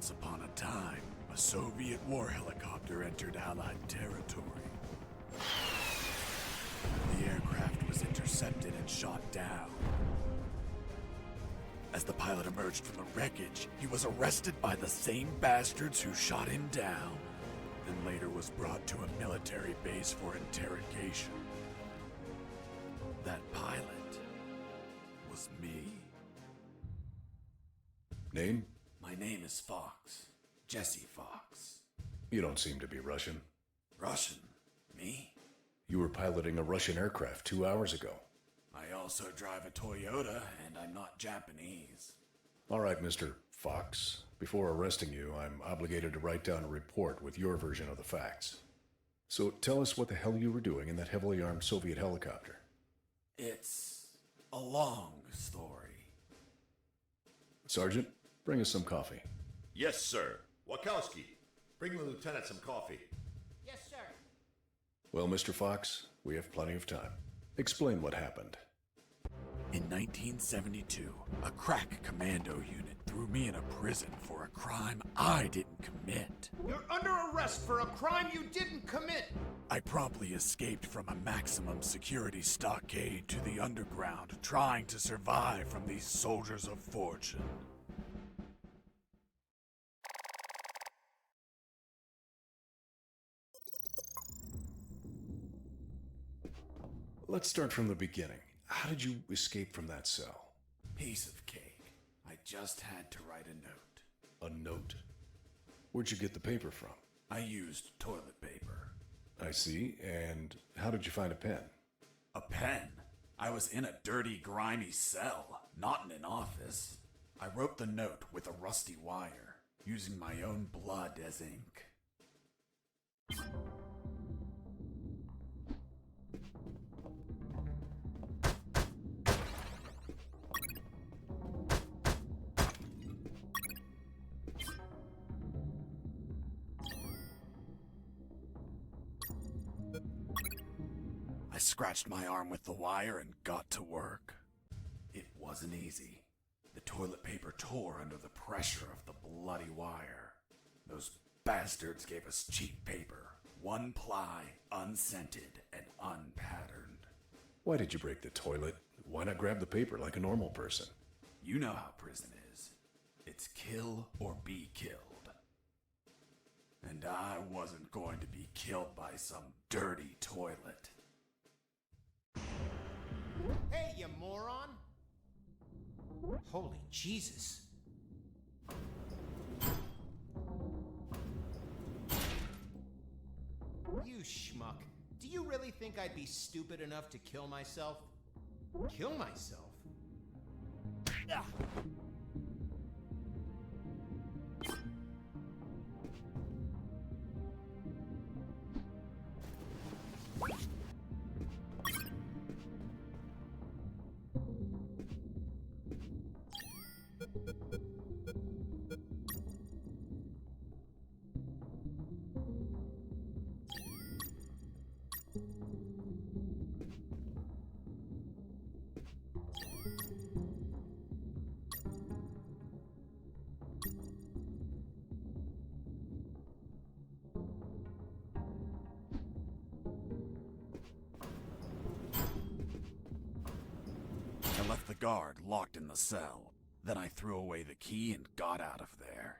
Once upon a time, a Soviet war helicopter entered Allied territory. The aircraft was intercepted and shot down. As the pilot emerged from the wreckage, he was arrested by the same bastards who shot him down, then later was brought to a military base for interrogation. That pilot was me. Name? My name is Fox. Jesse Fox. You don't seem to be Russian. Russian? Me? You were piloting a Russian aircraft 2 hours ago. I also drive a Toyota, and I'm not Japanese. All right, Mr. Fox. Before arresting you, I'm obligated to write down a report with your version of the facts. So tell us what the hell you were doing in that heavily armed Soviet helicopter. It's a long story. Sergeant, bring us some coffee. Yes, sir. Wachowski, bring the lieutenant some coffee. Yes, sir. Well, Mr. Fox, we have plenty of time. Explain what happened. In 1972, a crack commando unit threw me in a prison for a crime I didn't commit. You're under arrest for a crime you didn't commit. I promptly escaped from a maximum security stockade to the underground, trying to survive from these soldiers of fortune. Let's start from the beginning. How did you escape from that cell? Piece of cake. I just had to write a note. A note? Where'd you get the paper from? I used toilet paper. I see. And how did you find a pen? A pen? I was in a dirty, grimy cell, not in an office. I wrote the note with a rusty wire, using my own blood as ink. I scratched my arm with the wire and got to work. It wasn't easy. The toilet paper tore under the pressure of the bloody wire. Those bastards gave us cheap paper, one ply, unscented, and unpatterned. Why did you break the toilet? Why not grab the paper like a normal person? You know how prison is. It's kill or be killed. And I wasn't going to be killed by some dirty toilet. Hey, you moron! Holy Jesus. You schmuck. Do you really think I'd be stupid enough to kill myself? Kill myself? Ah. I left the guard locked in the cell. Then I threw away the key and got out of there.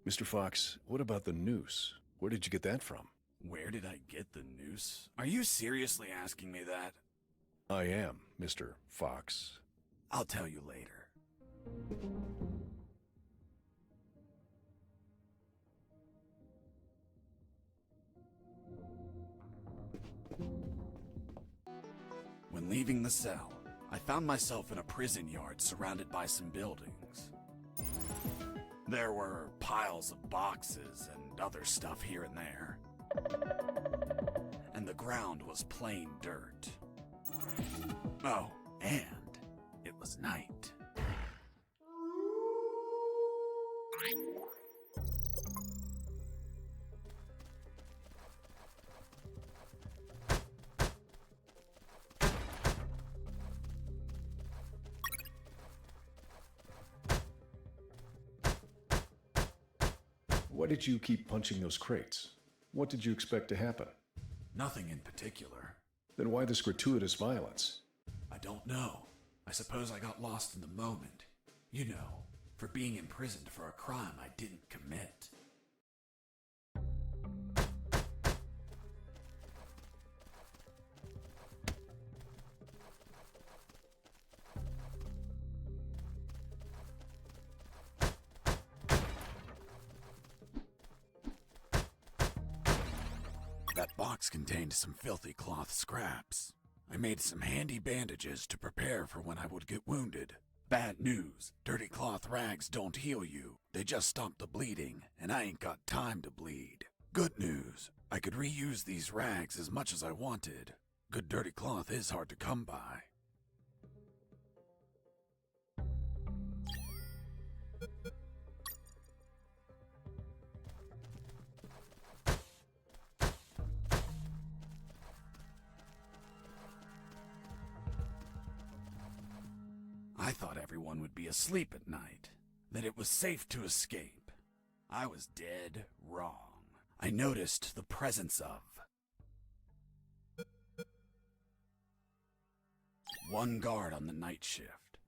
Mr. Fox, what about the noose? Where did you get that from? Where did I get the noose? Are you seriously asking me that? I am, Mr. Fox. I'll tell you later. When leaving the cell, I found myself in a prison yard surrounded by some buildings. There were piles of boxes and other stuff here and there. And the ground was plain dirt. Oh, and it was night. Why did you keep punching those crates? What did you expect to happen? Nothing in particular. Then why this gratuitous violence? I don't know. I suppose I got lost in the moment. You know, for being imprisoned for a crime I didn't commit. That box contained some filthy cloth scraps. I made some handy bandages to prepare for when I would get wounded. Bad news, dirty cloth rags don't heal you. They just stop the bleeding, and I ain't got time to bleed. Good news, I could reuse these rags as much as I wanted. Good dirty cloth is hard to come by. I thought everyone would be asleep at night, that it was safe to escape. I was dead wrong. I noticed the presence of one guard on the night shift.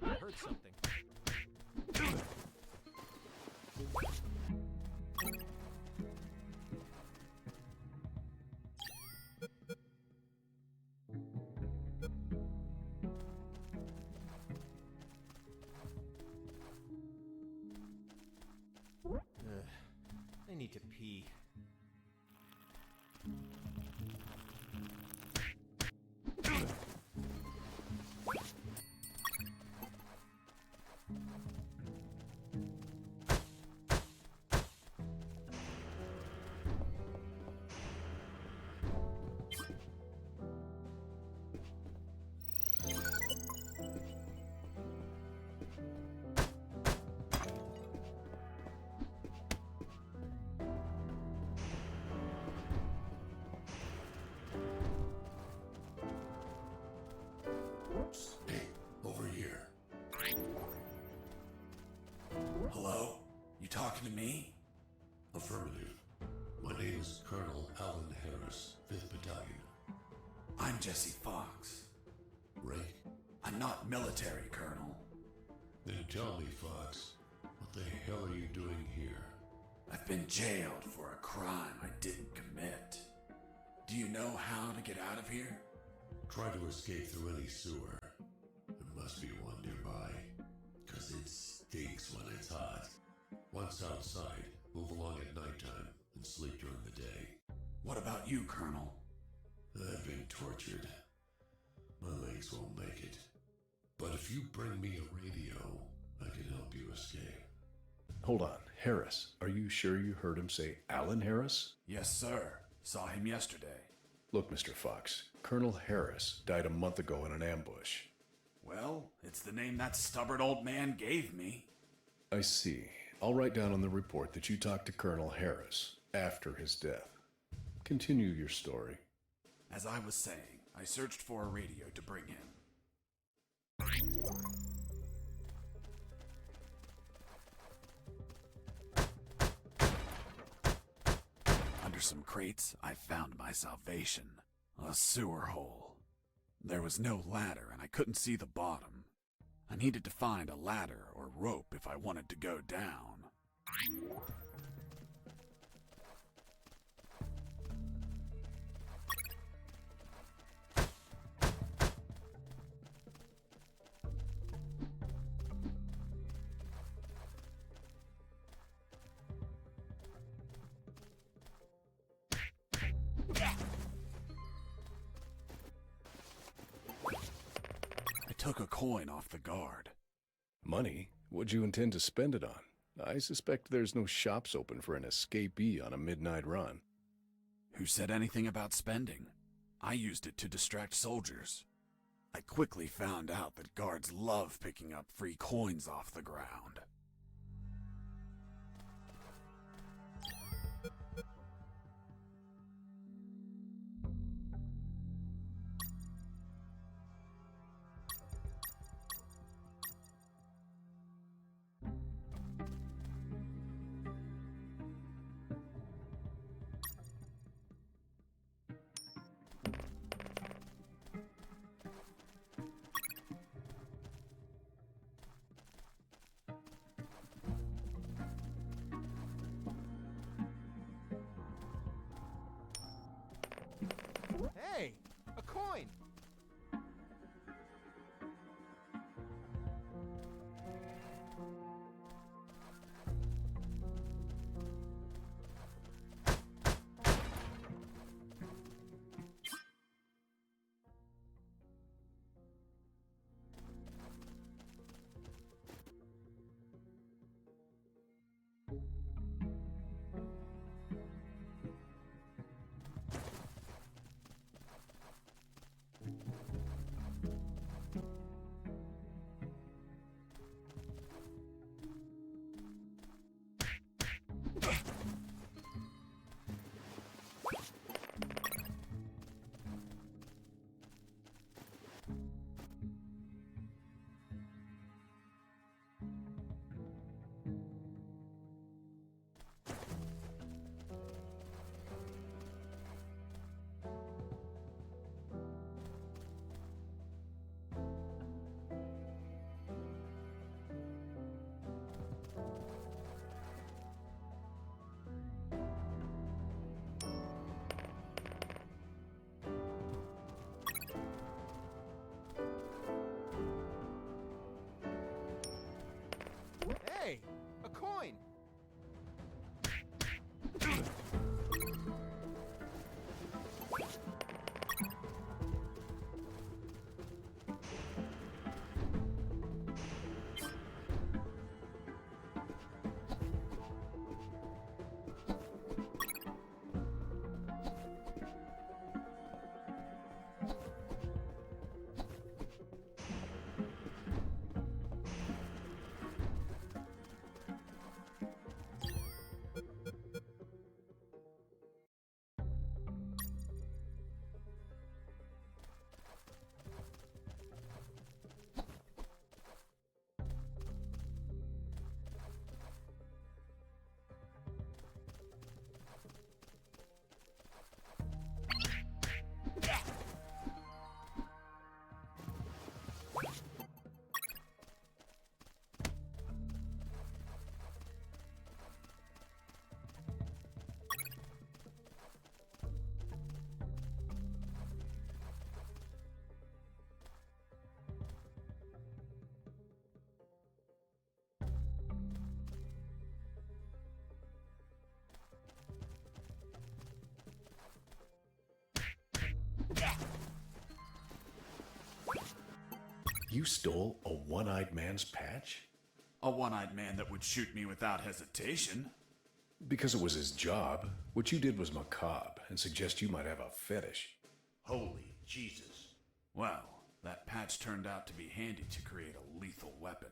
I heard something. I need to pee. Hey, over here. Hello? You talking to me? Affirmative. My name is Colonel Alan Harris, 5th Battalion. I'm Jesse Fox. Rank? I'm not military, Colonel. Then tell me, Fox, what the hell are you doing here? I've been jailed for a crime I didn't commit. Do you know how to get out of here? Try to escape through any sewer. There must be one nearby, 'cause it stinks when it's hot. Once outside, move along at nighttime and sleep during the day. What about you, Colonel? I've been tortured. My legs won't make it. But if you bring me a radio, I can help you escape. Hold on, Harris. Are you sure you heard him say Alan Harris? Yes, sir. Saw him yesterday. Look, Mr. Fox, Colonel Harris died a month ago in an ambush. Well, it's the name that stubborn old man gave me. I see. I'll write down on the report that you talked to Colonel Harris after his death. Continue your story. As I was saying, I searched for a radio to bring him. Under some crates, I found my salvation. A sewer hole. There was no ladder and I couldn't see the bottom. I needed to find a ladder or rope if I wanted to go down. took a coin off the guard. Money? What'd you intend to spend it on? I suspect there's no shops open for an escapee on a midnight run. Who said anything about spending? I used it to distract soldiers. I quickly found out that guards love picking up free coins off the ground. Hey, a coin! Hey, a coin! You stole a one-eyed man's patch? A one-eyed man that would shoot me without hesitation. Because it was his job. What you did was macabre and suggest you might have a fetish. Holy Jesus. Well, that patch turned out to be handy to create a lethal weapon.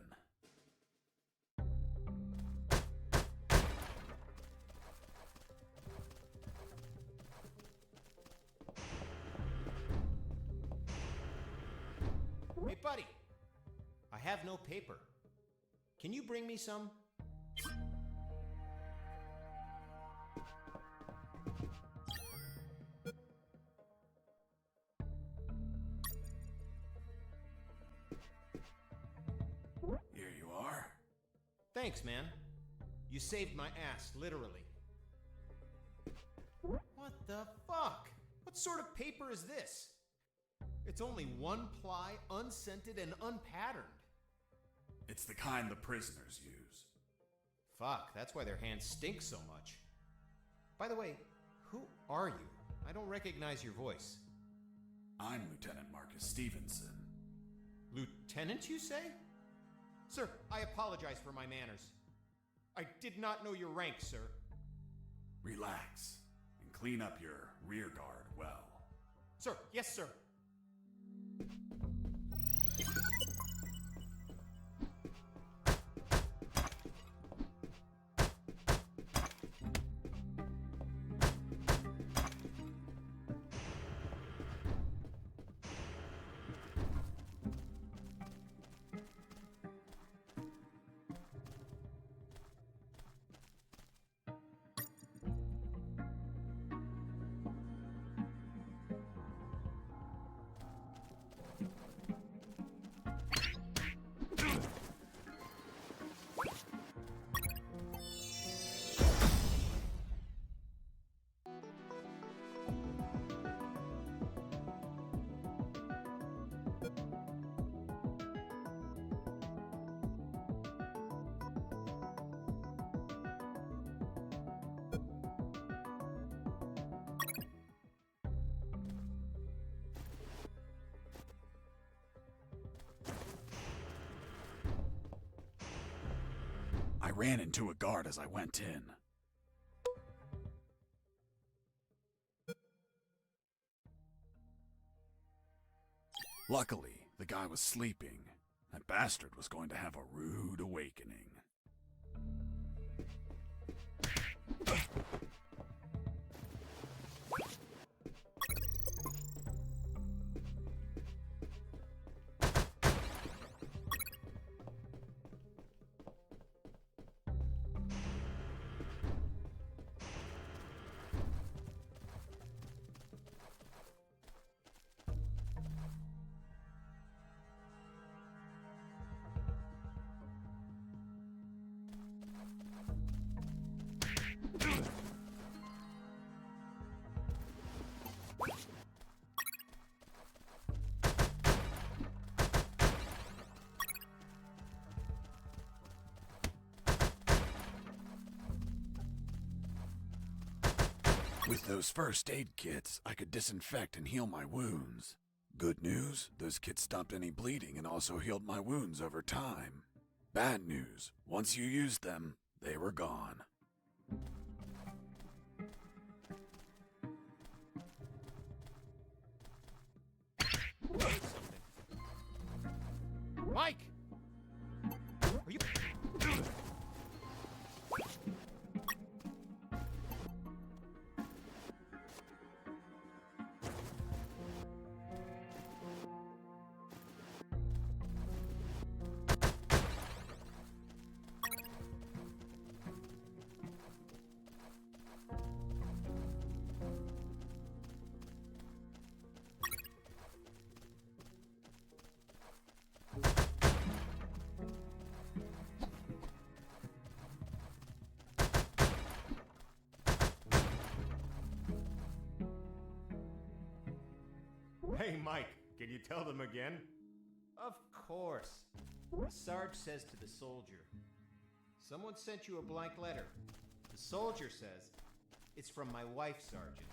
Hey, buddy. I have no paper. Can you bring me some? Here you are. Thanks, man. You saved my ass, literally. What the fuck? What sort of paper is this? It's only one ply, unscented, and unpatterned. It's the kind the prisoners use. Fuck, that's why their hands stink so much. By the way, who are you? I don't recognize your voice. I'm Lieutenant Marcus Stevenson. Lieutenant, you say? Sir, I apologize for my manners. I did not know your rank, sir. Relax and clean up your rear guard well. Sir, yes, sir. I ran into a guard as I went in. Luckily, the guy was sleeping. That bastard was going to have a rude awakening. With those first aid kits, I could disinfect and heal my wounds. Good news, those kits stopped any bleeding and also healed my wounds over time. Bad news, once you used them, they were gone. Mike! Are you... Hey, Mike, can you tell them again? Of course. The Sarge says to the soldier, someone sent you a blank letter. The soldier says, it's from my wife, Sergeant.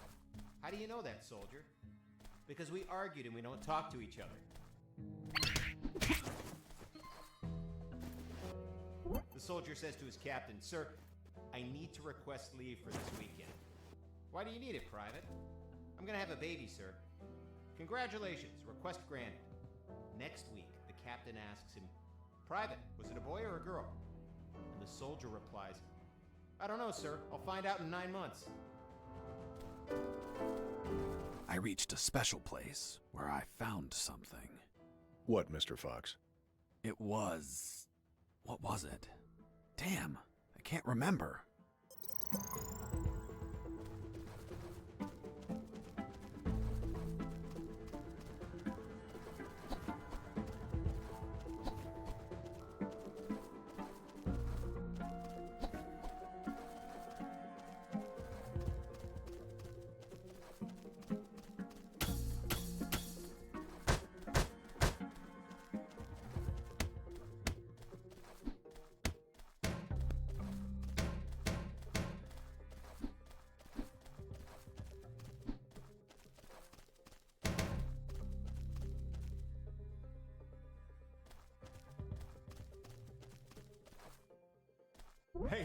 How do you know that, soldier? Because we argued and we don't talk to each other. The soldier says to his captain, sir, I need to request leave for this weekend. Why do you need it, Private? I'm gonna have a baby, sir. Congratulations, request granted. Next week, the captain asks him, Private, was it a boy or a girl? And the soldier replies, I don't know, sir. I'll find out in 9 months. I reached a special place where I found something. What, Mr. Fox? It was... what was it? Damn, I can't remember.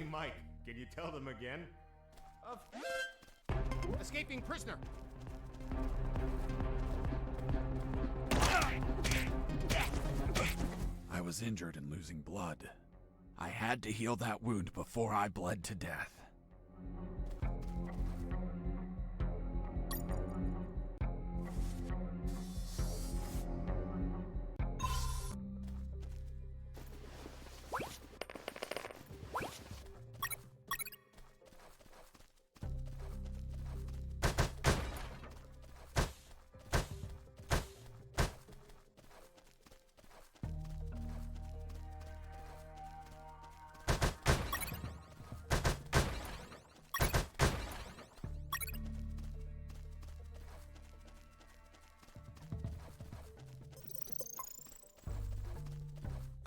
Hey, Mike, can you tell them again? Escaping prisoner! I was injured and losing blood. I had to heal that wound before I bled to death.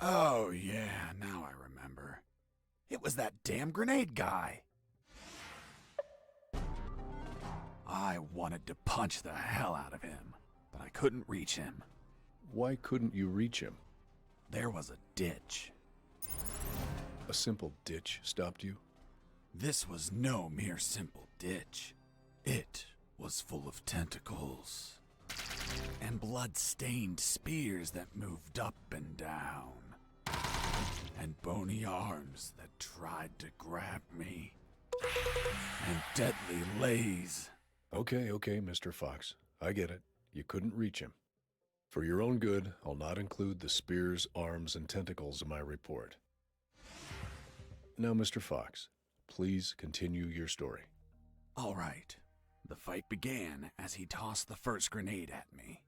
Oh, yeah, now I remember. It was that damn grenade guy. I wanted to punch the hell out of him, but I couldn't reach him. Why couldn't you reach him? There was a ditch. A simple ditch stopped you? This was no mere simple ditch. It was full of tentacles and blood-stained spears that moved up and down, and bony arms that tried to grab me, and deadly lays. Okay, Mr. Fox. I get it. You couldn't reach him. For your own good, I'll not include the spears, arms, and tentacles in my report. Now, Mr. Fox, please continue your story. All right. The fight began as he tossed the first grenade at me.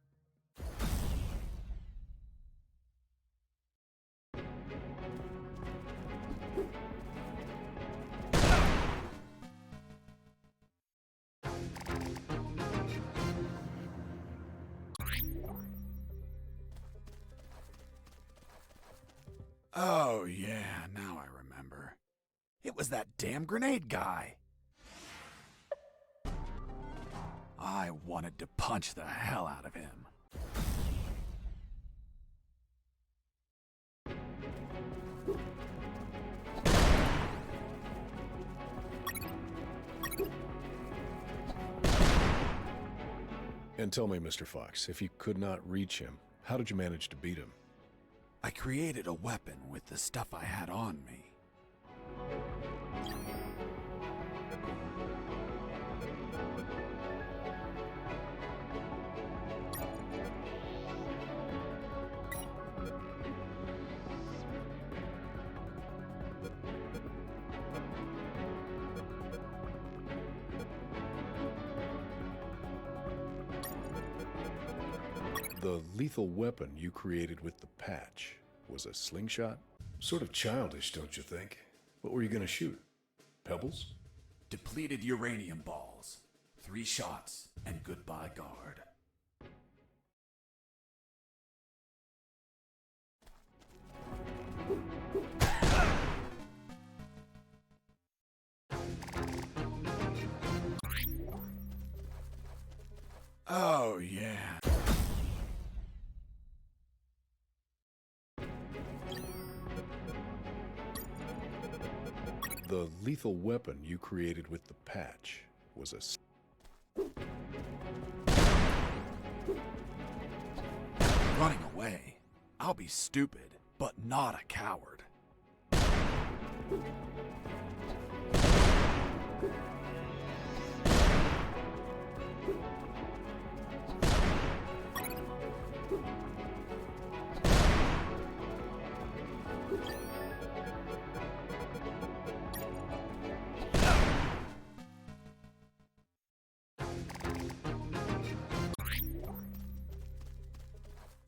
Oh, yeah, now I remember. It was that damn grenade guy. I wanted to punch the hell out of him. And tell me, Mr. Fox, if you could not reach him, how did you manage to beat him? I created a weapon with the stuff I had on me. The lethal weapon you created with the patch was a slingshot? Sort of childish, don't you think? What were you gonna shoot? Pebbles? Depleted uranium balls. 3 shots and goodbye guard. Oh, yeah. The lethal weapon you created with the patch was a... Running away. I'll be stupid, but not a coward.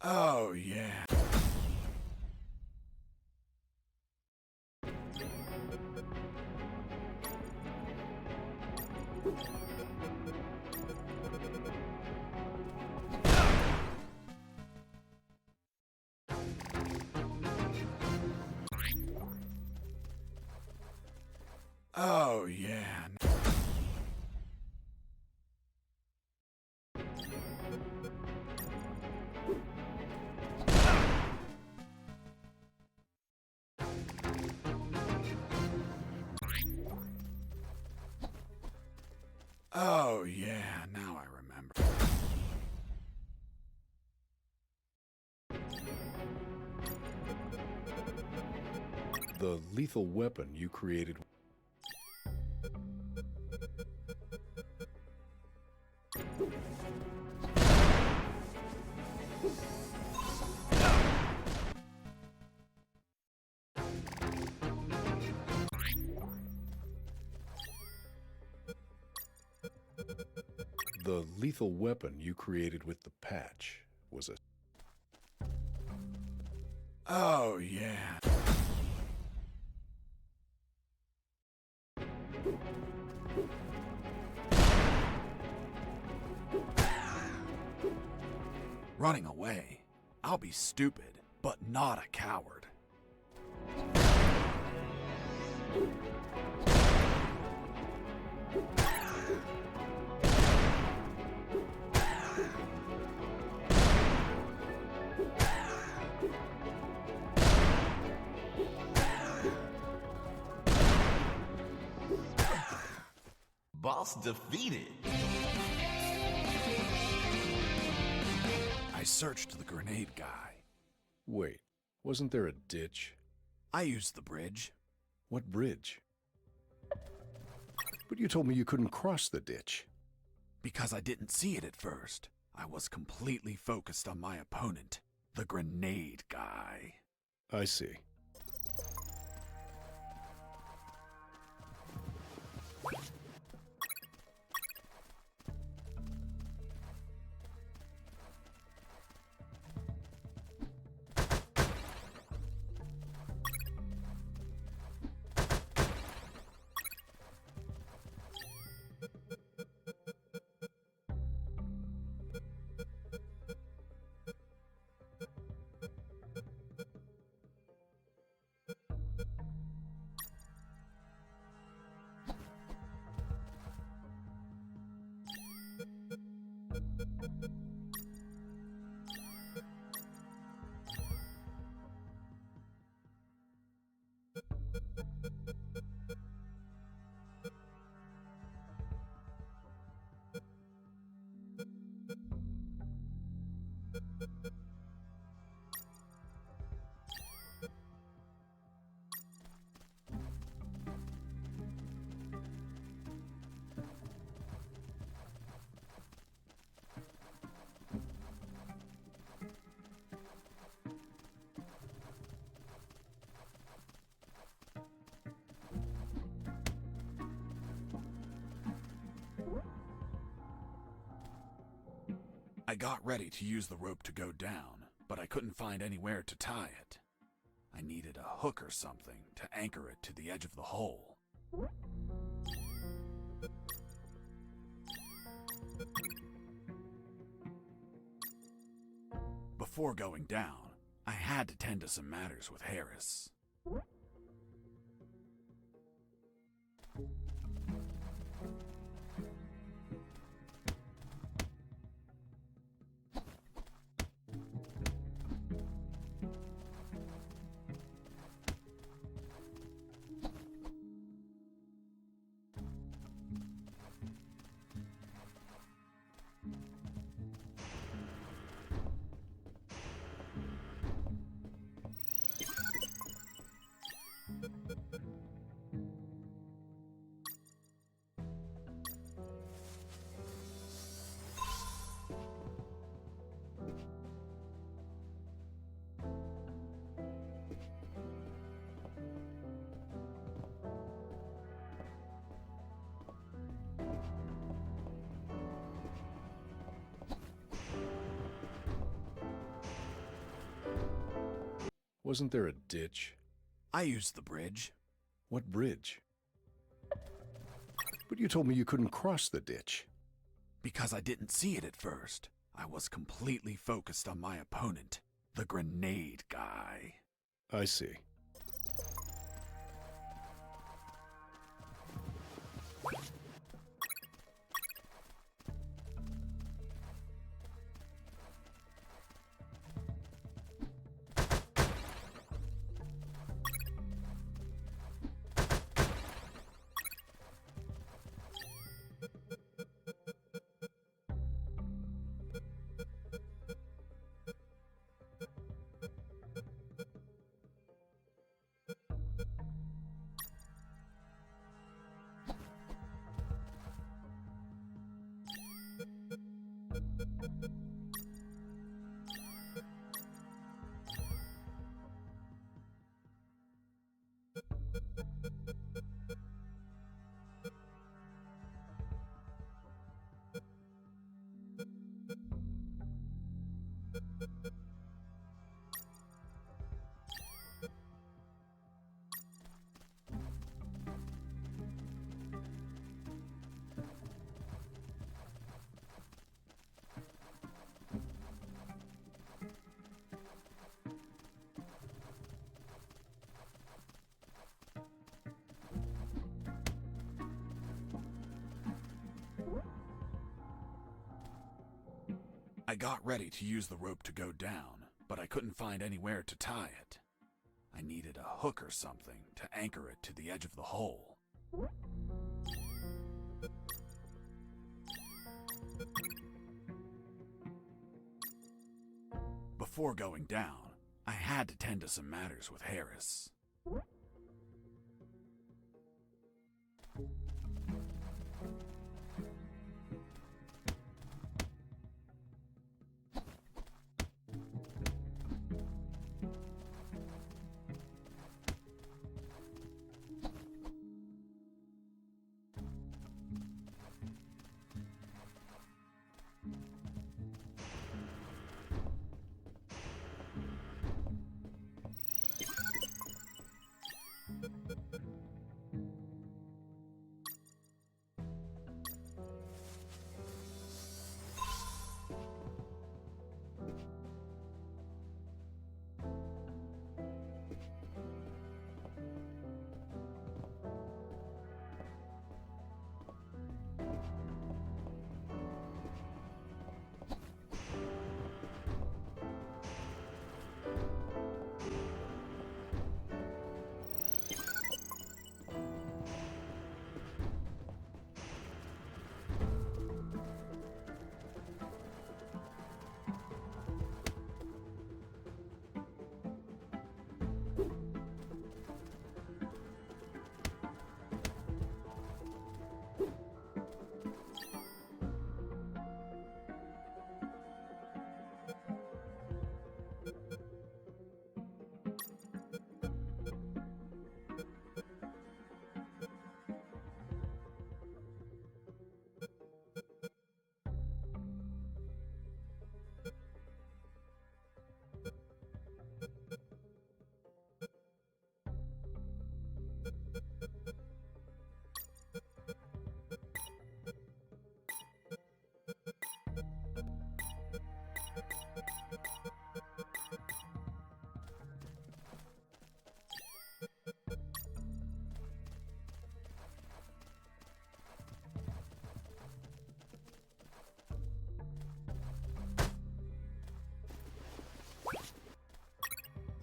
Oh, yeah. Oh, yeah. Oh, yeah, now I remember. The lethal weapon you created. The lethal weapon you created with the patch was a... Oh, yeah. Running away. I'll be stupid, but not a coward. Boss defeated. I searched the grenade guy. Wait, wasn't there a ditch? I used the bridge. What bridge? But you told me you couldn't cross the ditch. Because I didn't see it at first. I was completely focused on my opponent, the grenade guy. I see. I got ready to use the rope to go down, but I couldn't find anywhere to tie it. I needed a hook or something to anchor it to the edge of the hole. Before going down, I had to tend to some matters with Harris. Wasn't there a ditch? I used the bridge. What bridge? But you told me you couldn't cross the ditch. Because I didn't see it at first. I was completely focused on my opponent, the grenade guy. I see. I got ready to use the rope to go down, but I couldn't find anywhere to tie it. I needed a hook or something to anchor it to the edge of the hole. Before going down, I had to tend to some matters with Harris.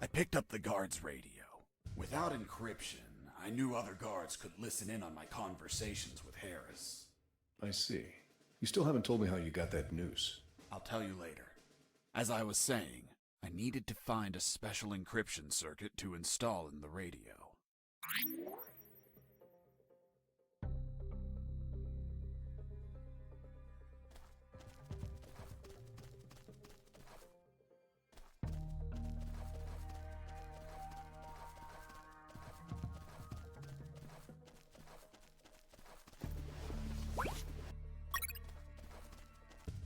I picked up the guard's radio. Without encryption, I knew other guards could listen in on my conversations with Harris. I see. You still haven't told me how you got that noose. I'll tell you later. As I was saying, I needed to find a special encryption circuit to install in the radio.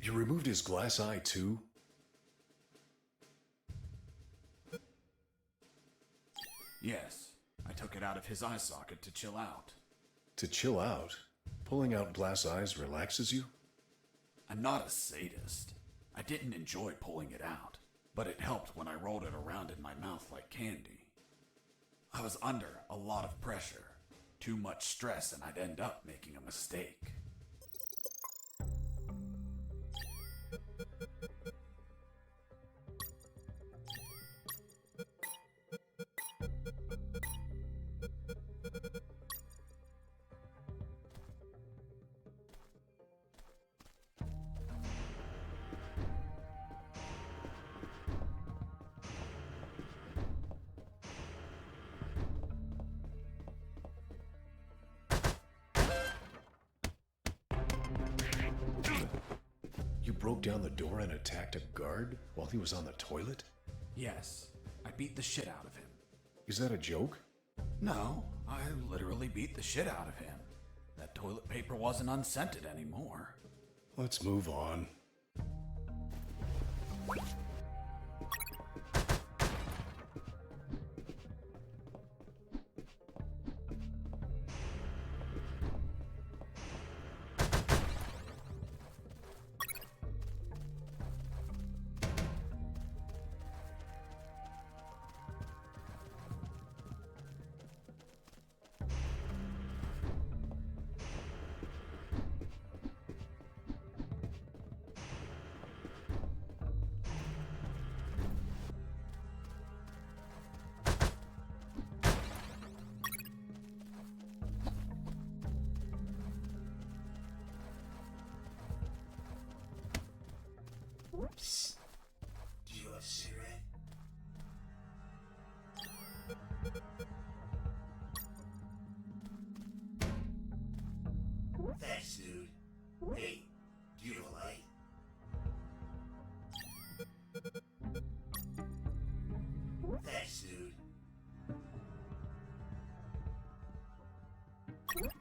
You removed his glass eye too? Yes, I took it out of his eye socket to chill out. To chill out? Pulling out glass eyes relaxes you? I'm not a sadist. I didn't enjoy pulling it out, but it helped when I rolled it around in my mouth like candy. I was under a lot of pressure, too much stress, and I'd end up making a mistake. You broke down the door and attacked a guard while he was on the toilet? Yes, I beat the shit out of him. Is that a joke? No, I literally beat the shit out of him. That toilet paper wasn't unscented anymore. Let's move on.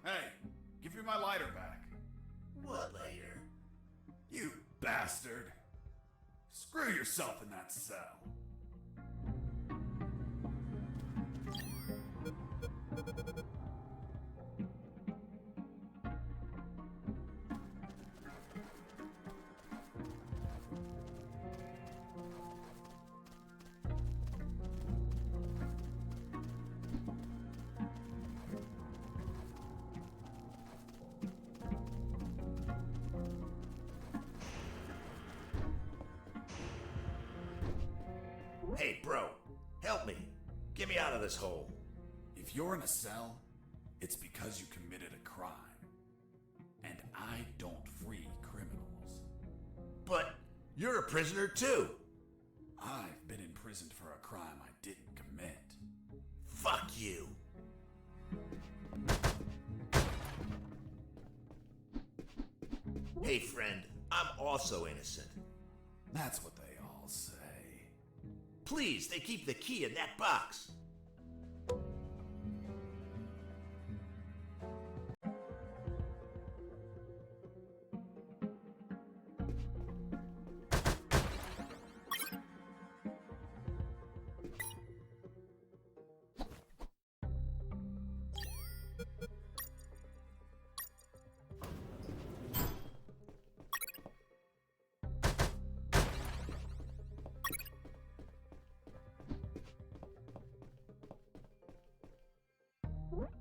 Hey, give me my lighter back. What later? You bastard. Screw yourself in that cell. Hey, bro, help me. Get me out of this hole. If you're in a cell, it's because you committed a crime. And I don't free criminals. But you're a prisoner too. I've been imprisoned for a crime I didn't commit. Fuck you. Hey, friend, I'm also innocent. That's what they all say. Please, they keep the key in that box.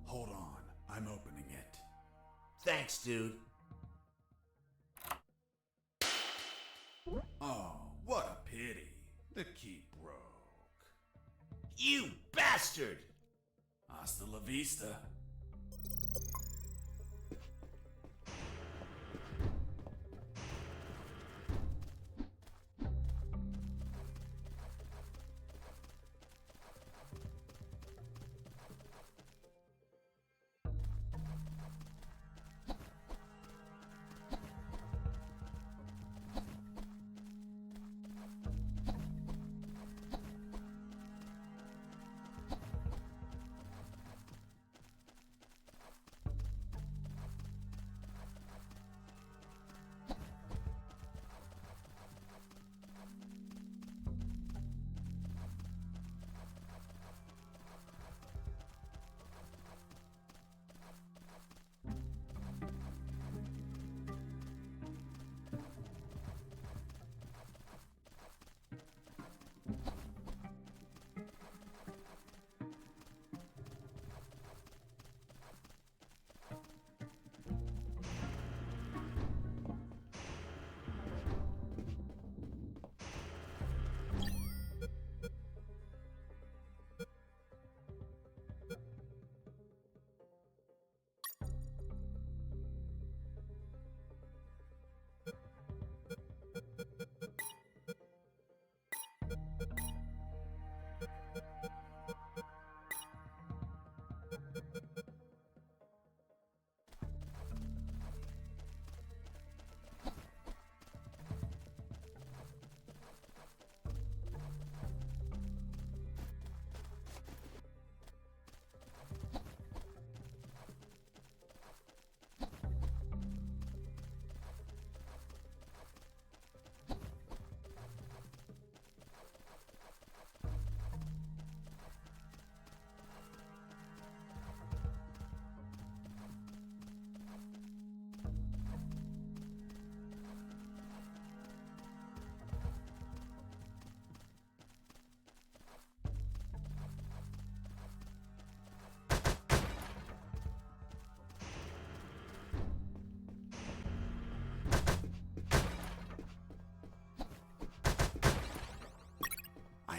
Hold on, I'm opening it. Thanks, dude. Oh, what a pity. The key broke. You bastard! Hasta la vista.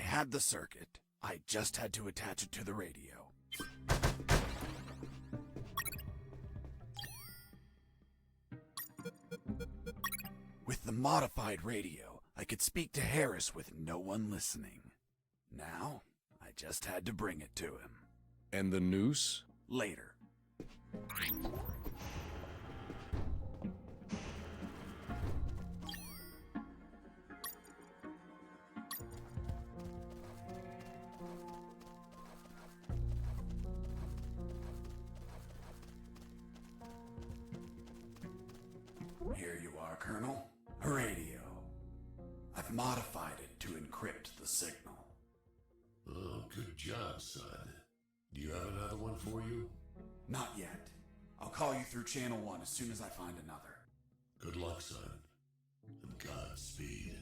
Had the circuit. I just had to attach it to the radio. With the modified radio, I could speak to Harris with no one listening. Now, I just had to bring it to him. And the noose? Later. the signal. Oh, good job, son. Do you have another one for you? Not yet. I'll call you through Channel 1 as soon as I find another. Good luck, son. And Godspeed.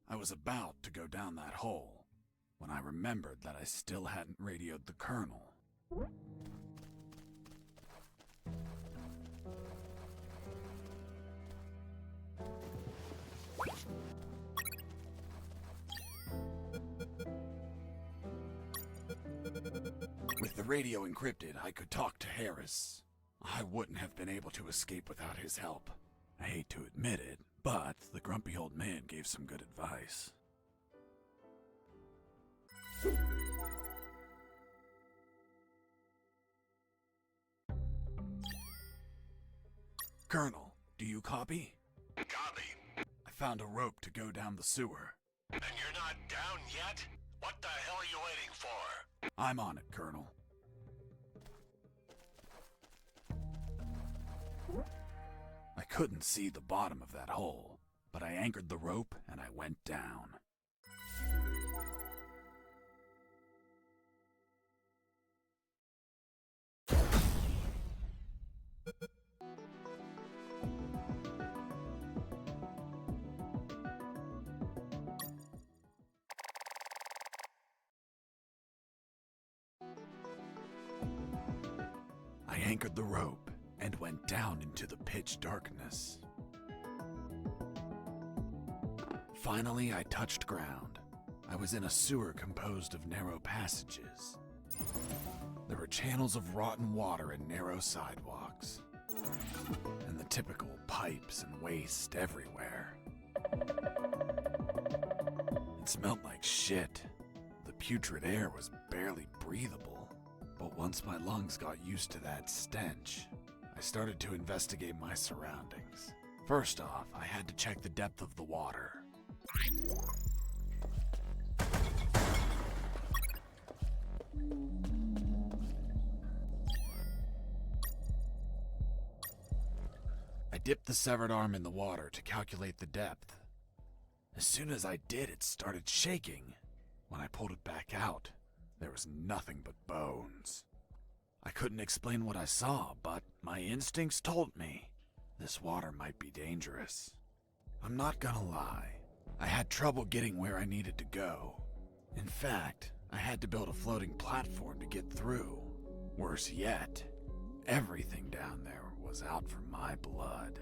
I was about to go down that hole when I remembered that I still hadn't radioed the Colonel. With the radio encrypted, I could talk to Harris. I wouldn't have been able to escape without his help. I hate to admit it, but the grumpy old man gave some good advice. Colonel, do you copy? Copy. I found a rope to go down the sewer. And you're not down yet? What the hell are you waiting for? I'm on it, Colonel. I couldn't see the bottom of that hole, but I anchored the rope and I went down. I anchored the rope and went down into the pitch darkness. Finally, I touched ground. I was in a sewer composed of narrow passages. There were channels of rotten water and narrow sidewalks, and the typical pipes and waste everywhere. It smelled like shit. The putrid air was barely breathable, but once my lungs got used to that stench, I started to investigate my surroundings. First off, I had to check the depth of the water. I dipped the severed arm in the water to calculate the depth. As soon as I did, it started shaking. When I pulled it back out, there was nothing but bones. I couldn't explain what I saw, but my instincts told me this water might be dangerous. I'm not gonna lie, I had trouble getting where I needed to go. In fact, I had to build a floating platform to get through. Worse yet, everything down there was out for my blood.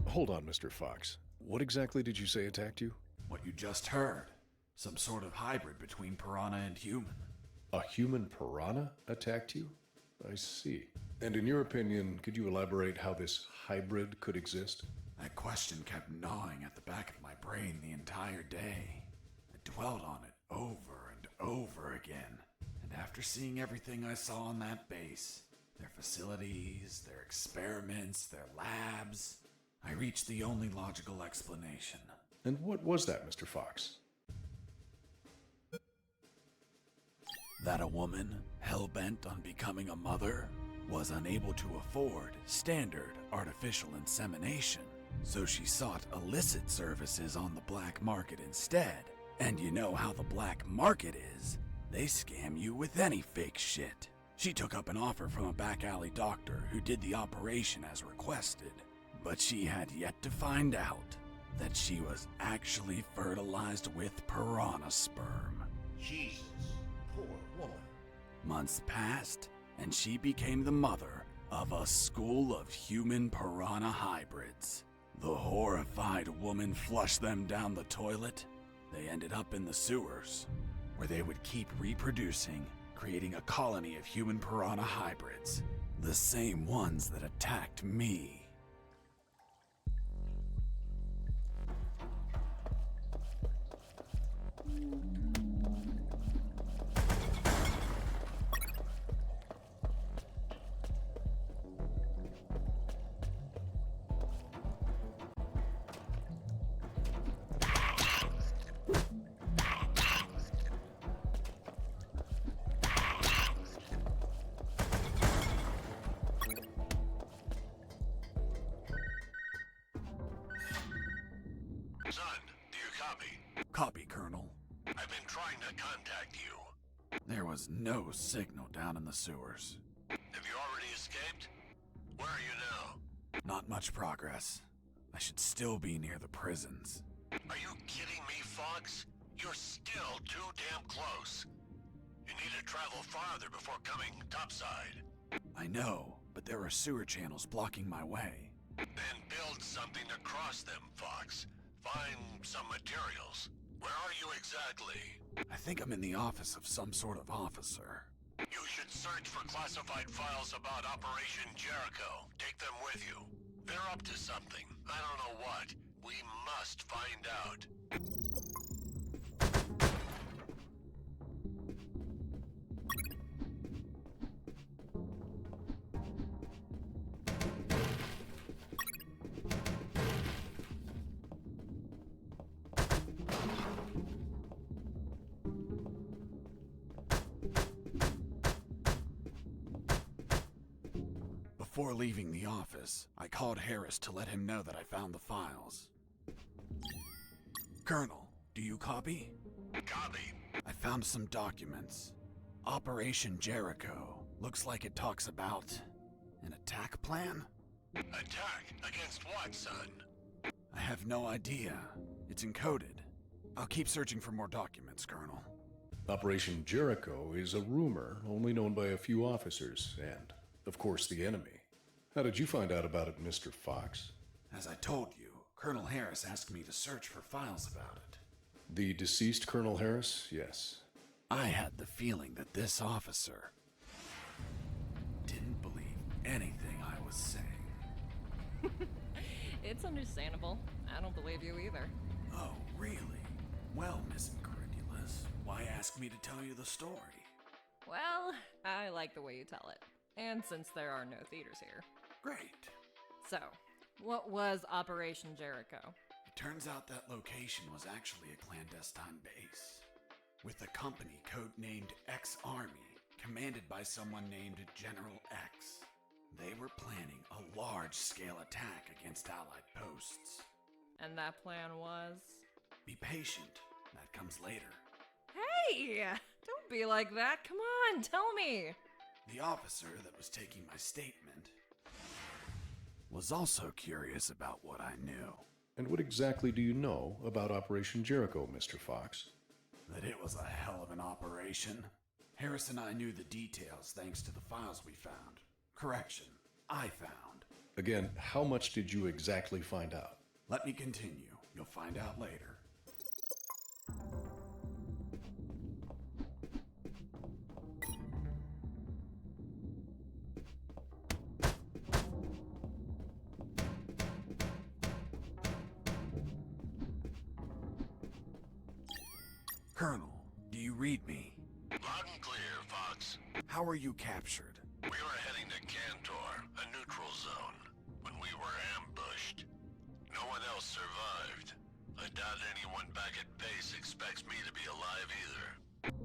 Hold on, Mr. Fox. What exactly did you say attacked you? What you just heard. Some sort of hybrid between piranha and human. A human piranha attacked you? I see. And in your opinion, could you elaborate how this hybrid could exist? That question kept gnawing at the back of my brain the entire day. I dwelled on it over and over again. And after seeing everything I saw on that base, their facilities, their experiments, their labs, I reached the only logical explanation. And what was that, Mr. Fox? That a woman, hell-bent on becoming a mother, was unable to afford standard artificial insemination, so she sought illicit services on the black market instead. And you know how the black market is. They scam you with any fake shit. She took up an offer from a back alley doctor who did the operation as requested, but she had yet to find out that she was actually fertilized with piranha sperm. Jesus, poor woman. Months passed, and she became the mother of a school of human piranha hybrids. The horrified woman flushed them down the toilet. They ended up in the sewers, where they would keep reproducing, creating a colony of human piranha hybrids, the same ones that attacked me. Copy, Colonel. I've been trying to contact you. There was no signal down in the sewers. Have you already escaped? Where are you now? Not much progress. I should still be near the prisons. Are you kidding me, Fox? You're still too damn close. You need to travel farther before coming topside. I know, but there are sewer channels blocking my way. Then build something to cross them, Fox. Find some materials. Where are you exactly? I think I'm in the office of some sort of officer. You should search for classified files about Operation Jericho. Take them with you. They're up to something. I don't know what. We must find out. Before leaving the office, I called Harris to let him know that I found the files. Colonel, do you copy? Copy. I found some documents. Operation Jericho. Looks like it talks about an attack plan? Attack? Against what, son? I have no idea. It's encoded. I'll keep searching for more documents, Colonel. Operation Jericho is a rumor only known by a few officers and, of course, the enemy. How did you find out about it, Mr. Fox? As I told you, Colonel Harris asked me to search for files about it. The deceased Colonel Harris? Yes. I had the feeling that this officer didn't believe anything I was saying. It's understandable. I don't believe you either. Oh, really? Well, Miss Incredulous, why ask me to tell you the story? Well, I like the way you tell it. And since there are no theaters here. Great. So, what was Operation Jericho? It turns out that location was actually a clandestine base, with a company codenamed X-Army, commanded by someone named General X. They were planning a large-scale attack against Allied posts. And that plan was? Be patient. That comes later. Hey! Don't be like that. Come on, tell me. The officer that was taking my statement was also curious about what I knew. And what exactly do you know about Operation Jericho, Mr. Fox? That it was a hell of an operation. Harris and I knew the details thanks to the files we found. Correction, I found. Again, how much did you exactly find out? Let me continue. You'll find out later. Colonel, do you read me? Loud and clear, Fox. How were you captured? We were heading to Cantor, a neutral zone, when we were ambushed. No one else survived. I doubt anyone back at base expects me to be alive either.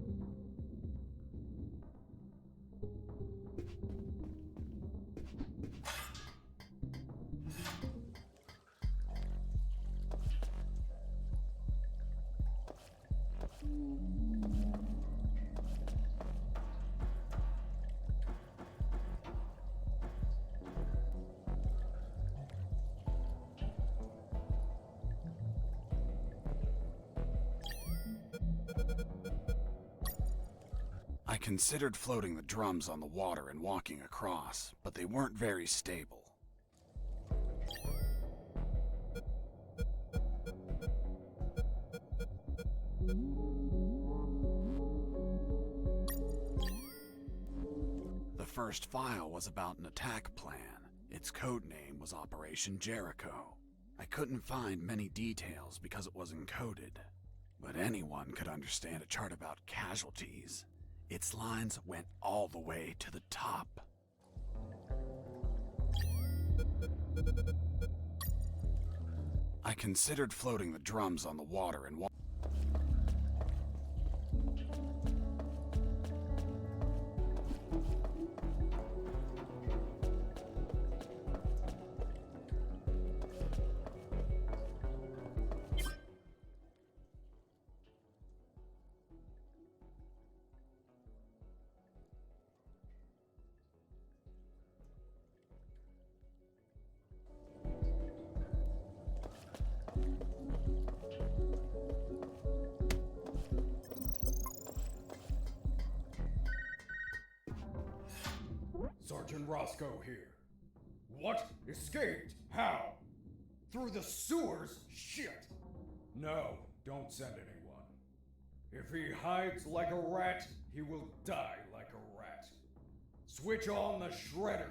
I considered floating the drums on the water and walking across, but they weren't very stable. The first file was about an attack plan. Its code name was Operation Jericho. I couldn't find many details because it was encoded, but anyone could understand a chart about casualties. Its lines went all the way to the top. I considered floating the drums on the water and Captain Roscoe here. What? Escaped? How? Through the sewers? Shit! No, don't send anyone. If he hides like a rat, he will die like a rat. Switch on the shredders.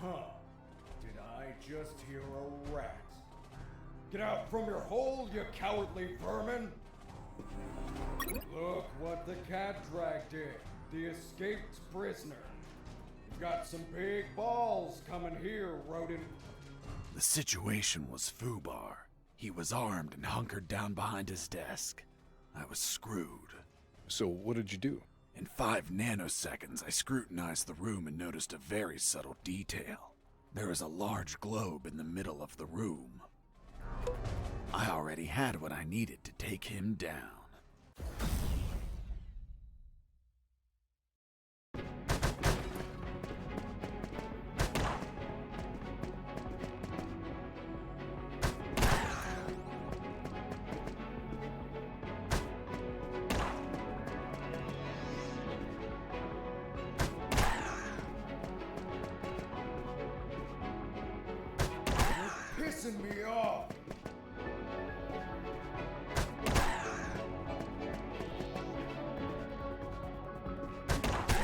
Huh. Did I just hear a rat? Get out from your hole, you cowardly vermin! Look what the cat dragged in. The escaped prisoner. You've got some big balls coming here, rodent. The situation was foobar. He was armed and hunkered down behind his desk. I was screwed. So what did you do? In 5 nanoseconds, I scrutinized the room and noticed a very subtle detail. There was a large globe in the middle of the room. I already had what I needed to take him down. Pissing me off!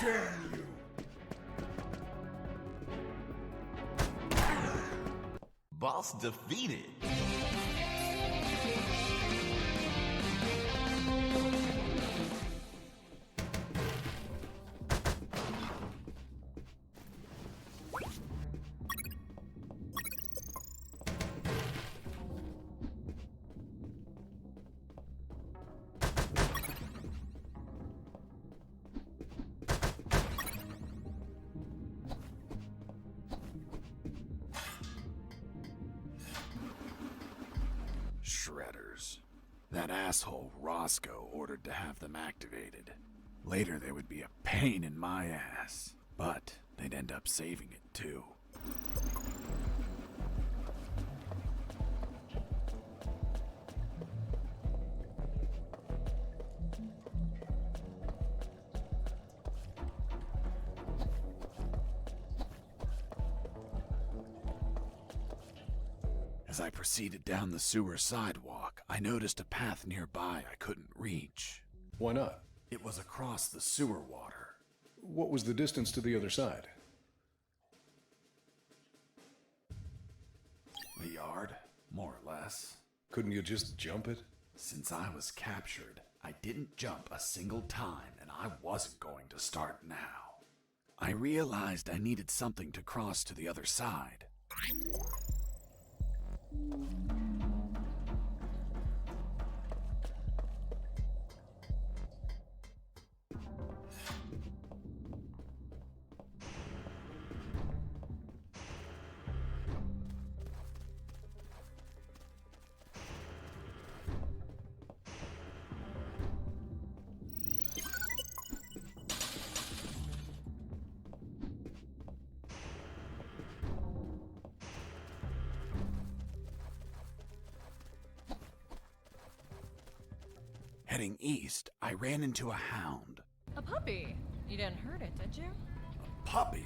Damn you! Boss defeated. Shredders. That asshole Roscoe ordered to have them activated. Later they would be a pain in my ass, but they'd end up saving it too. As I proceeded down the sewer sidewalk, I noticed a path nearby I couldn't reach. Why not? It was across the sewer water. What was the distance to the other side? A yard, more or less. Couldn't you just jump it? Since I was captured, I didn't jump a single time, and I wasn't going to start now. I realized I needed something to cross to the other side. Heading east, I ran into a hound. A puppy. You didn't hurt it, did you? A puppy?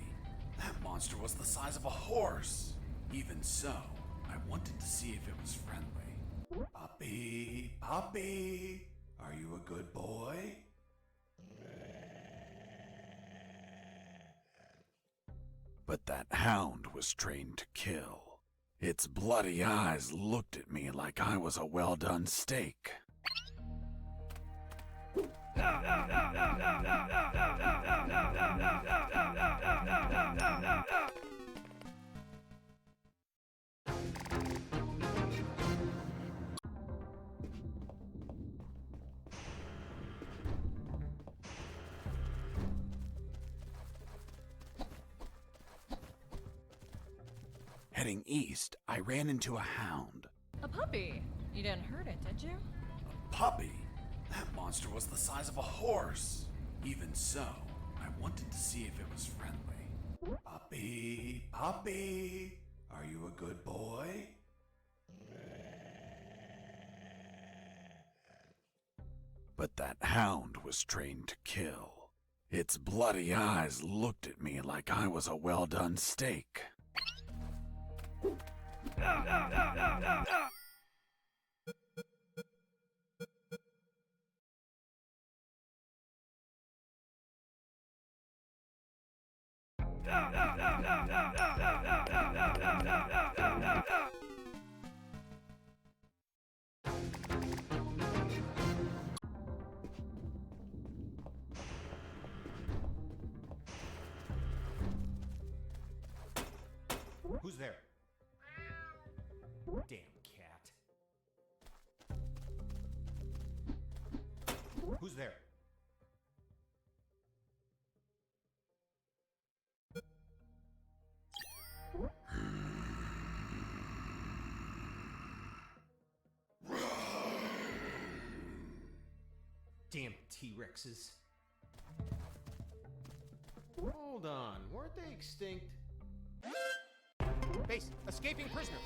That monster was the size of a horse. Even so, I wanted to see if it was friendly. Puppy, puppy, are you a good boy? But that hound was trained to kill. Its bloody eyes looked at me like I was a well-done steak. Heading east, I ran into a hound. A puppy. You didn't hurt it, did you? A puppy? That monster was the size of a horse. Even so, I wanted to see if it was friendly. Puppy, puppy, are you a good boy? But that hound was trained to kill. Its bloody eyes looked at me like I was a well-done steak. Who's there? Damn cat. Who's there? Damn T-Rexes. Hold on, weren't they extinct? Base, escaping prisoner.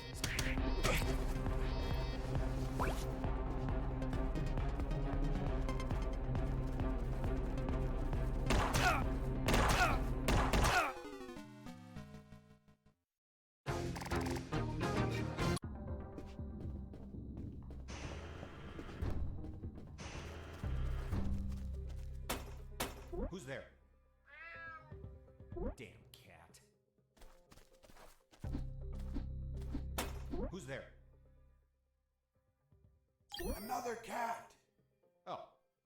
Who's there? Damn cat. Who's there? Another cat! Oh,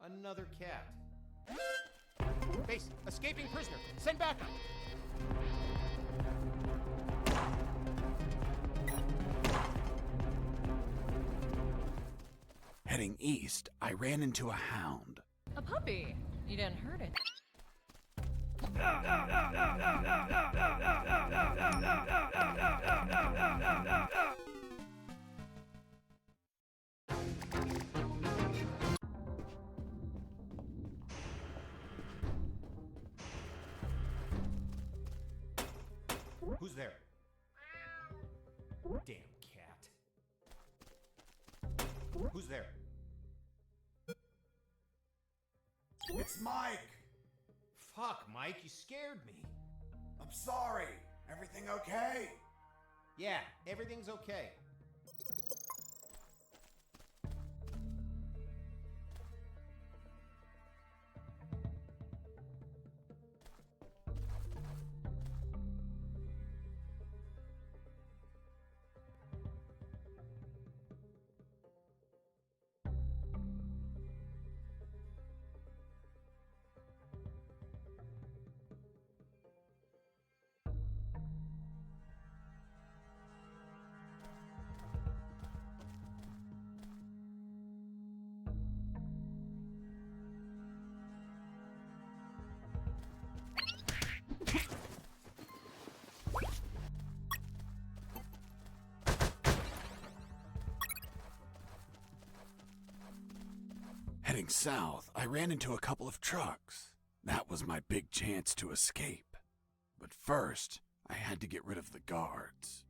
another cat. Base, escaping prisoner. Send backup. Heading east, I ran into a hound. A puppy. You didn't hurt it. Who's there? Damn cat. Who's there? It's Mike! Fuck, Mike, you scared me. I'm sorry. Everything okay? Yeah, everything's okay. Heading south, I ran into a couple of trucks. That was my big chance to escape. But first, I had to get rid of the guards.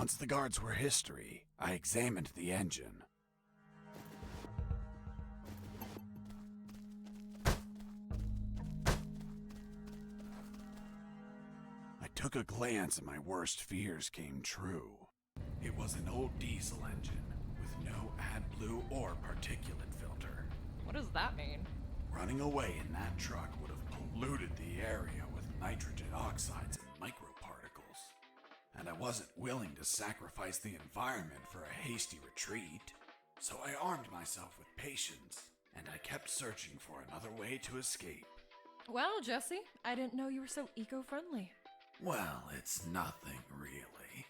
Once the guards were history, I examined the engine. I took a glance and my worst fears came true. It was an old diesel engine with no AdBlue or particulate filter. What does that mean? Running away in that truck would have polluted the area with nitrogen oxides and microparticles. And I wasn't willing to sacrifice the environment for a hasty retreat. So I armed myself with patience, and I kept searching for another way to escape. Well, Jesse, I didn't know you were so eco-friendly. Well, it's nothing really.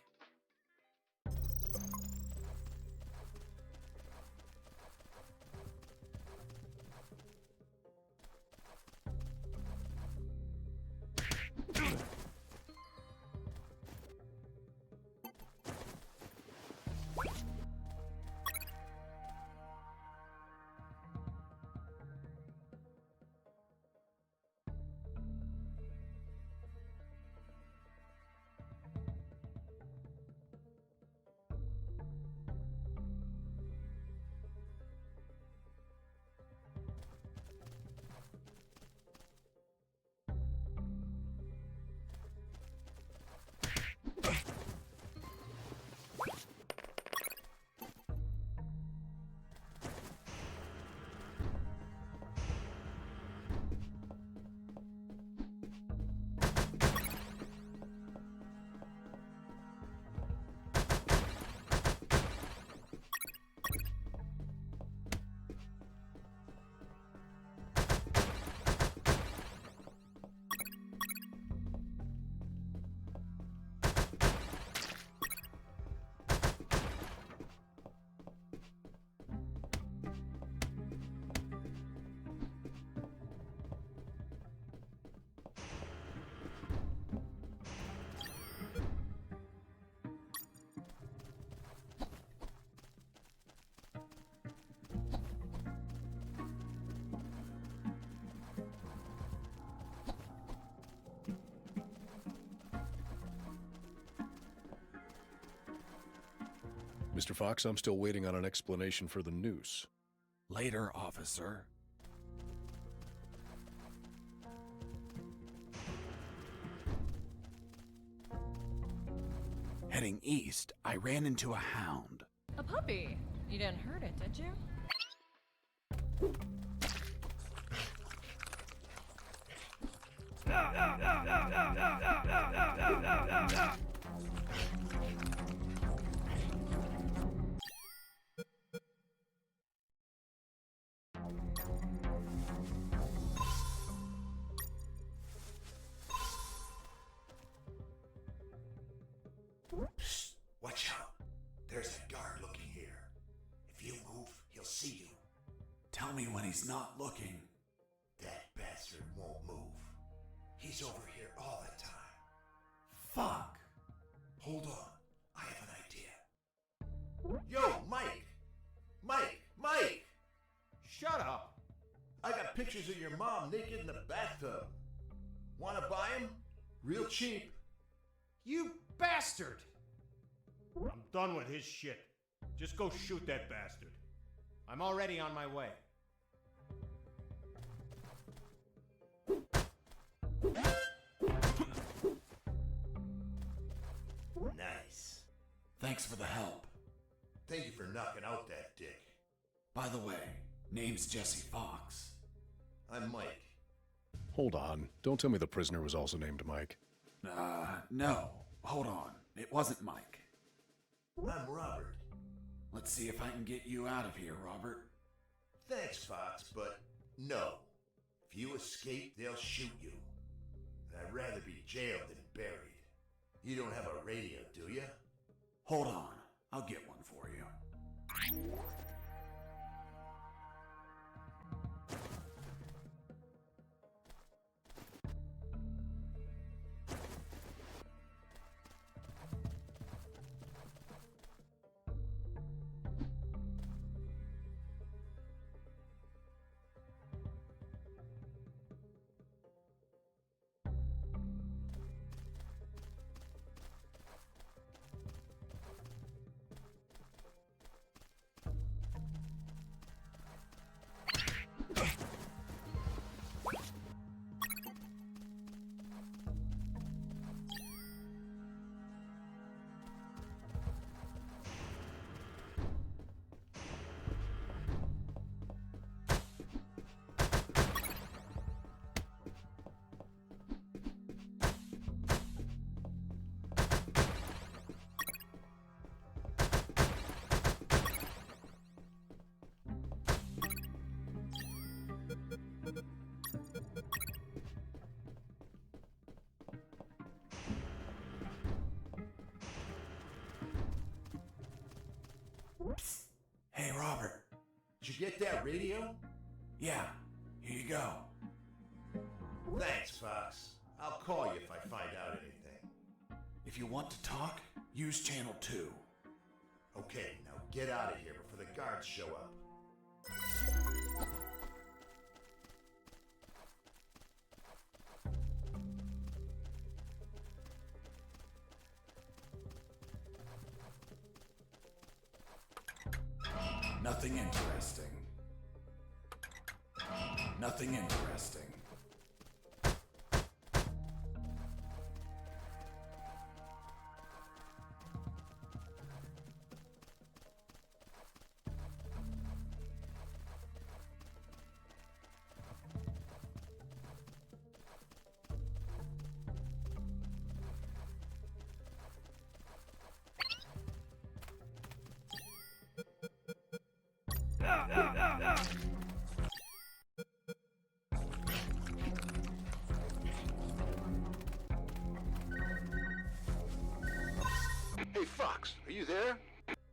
Mr. Fox, I'm still waiting on an explanation for the noose. Later, officer. Heading east, I ran into a hound. A puppy? You didn't hurt it, did you? Psst, watch out. There's a guard looking here. If you move, he'll see you. Tell me when he's not looking. That bastard won't move. He's over here all the time. Fuck. Hold on. I have an idea. Yo, Mike! Mike! Mike! Shut up! I got pictures of your mom naked in the bathtub. Wanna buy 'em? Real cheap. You bastard! I'm done with his shit. Just go shoot that bastard. I'm already on my way. Nice. Thanks for the help. Thank you for knocking out that dick. By the way, name's Jesse Fox. I'm Mike. Hold on. Don't tell me the prisoner was also named Mike. No. Hold on. It wasn't Mike. I'm Robert. Let's see if I can get you out of here, Robert. Thanks, Fox, but no. If you escape, they'll shoot you. And I'd rather be jailed than buried. You don't have a radio, do you? Hold on. I'll get one for you. you get that radio? Yeah, here you go. Thanks, Fox. I'll call you if I find out anything. If you want to talk, use channel 2. Okay, now get out of here before the guards show up. Nothing interesting. Nothing interesting. Hey, Fox, are you there?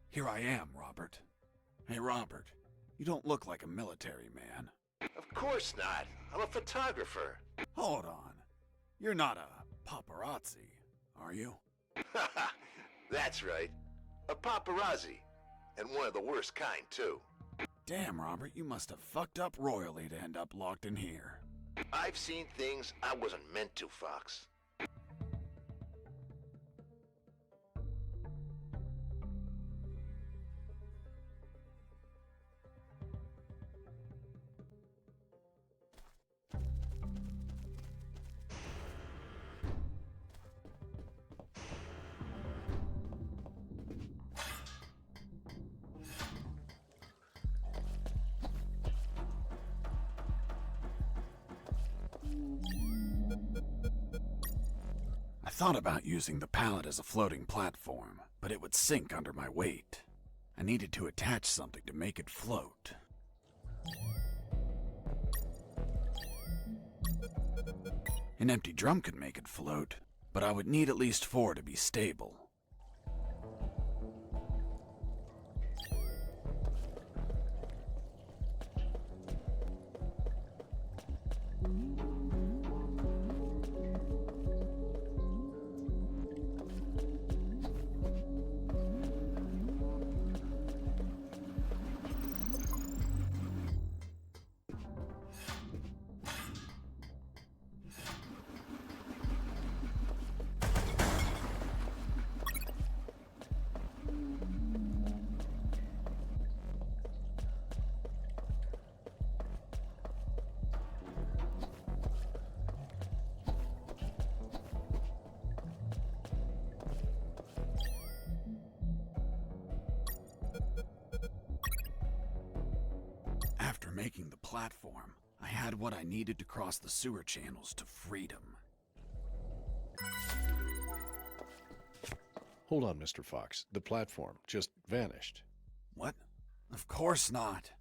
Here I am, Robert. Hey, Robert, you don't look like a military man. Of course not. I'm a photographer. Hold on. You're not a paparazzi, are you? That's right. A paparazzi. And one of the worst kind, too. Damn, Robert, you must have fucked up royally to end up locked in here. I've seen things I wasn't meant to, Fox. I thought about using the pallet as a floating platform, but it would sink under my weight. I needed to attach something to make it float. An empty drum could make it float, but I would need at least 4 to be stable. After making the platform, I had what I needed to cross the sewer channels to freedom. Hold on, Mr. Fox. The platform just vanished. What? Of course not.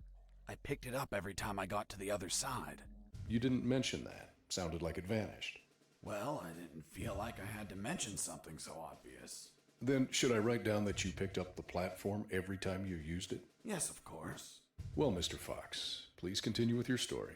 I picked it up every time I got to the other side. You didn't mention that. Sounded like it vanished. Well, I didn't feel like I had to mention something so obvious. Then should I write down that you picked up the platform every time you used it? Yes, of course. Well, Mr. Fox, please continue with your story.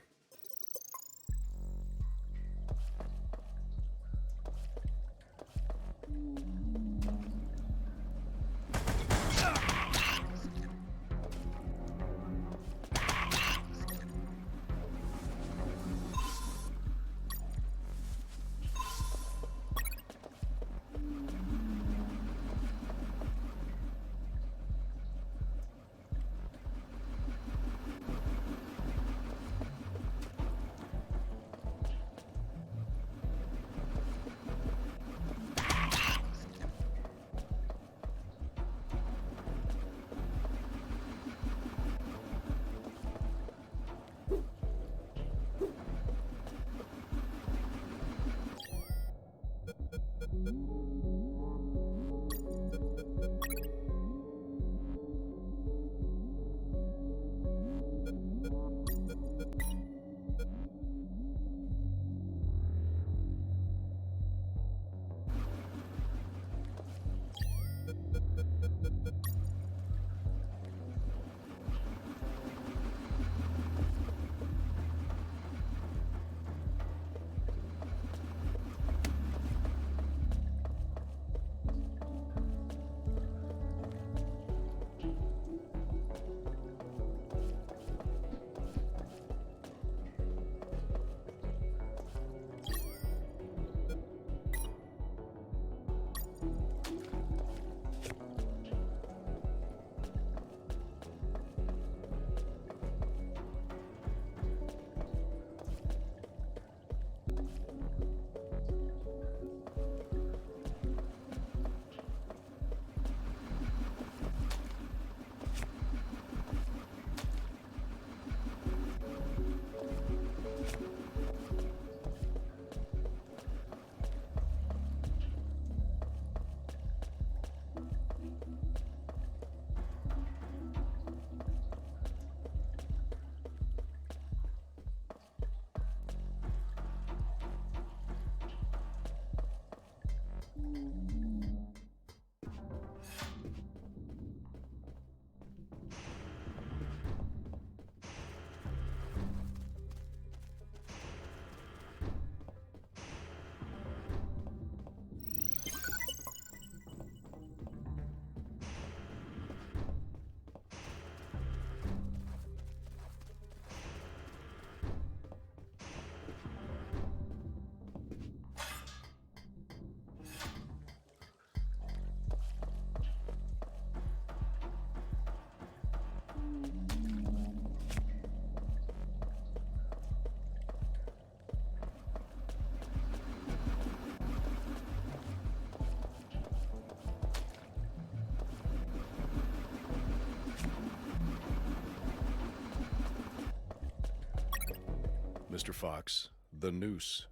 Mr. Fox, the noose.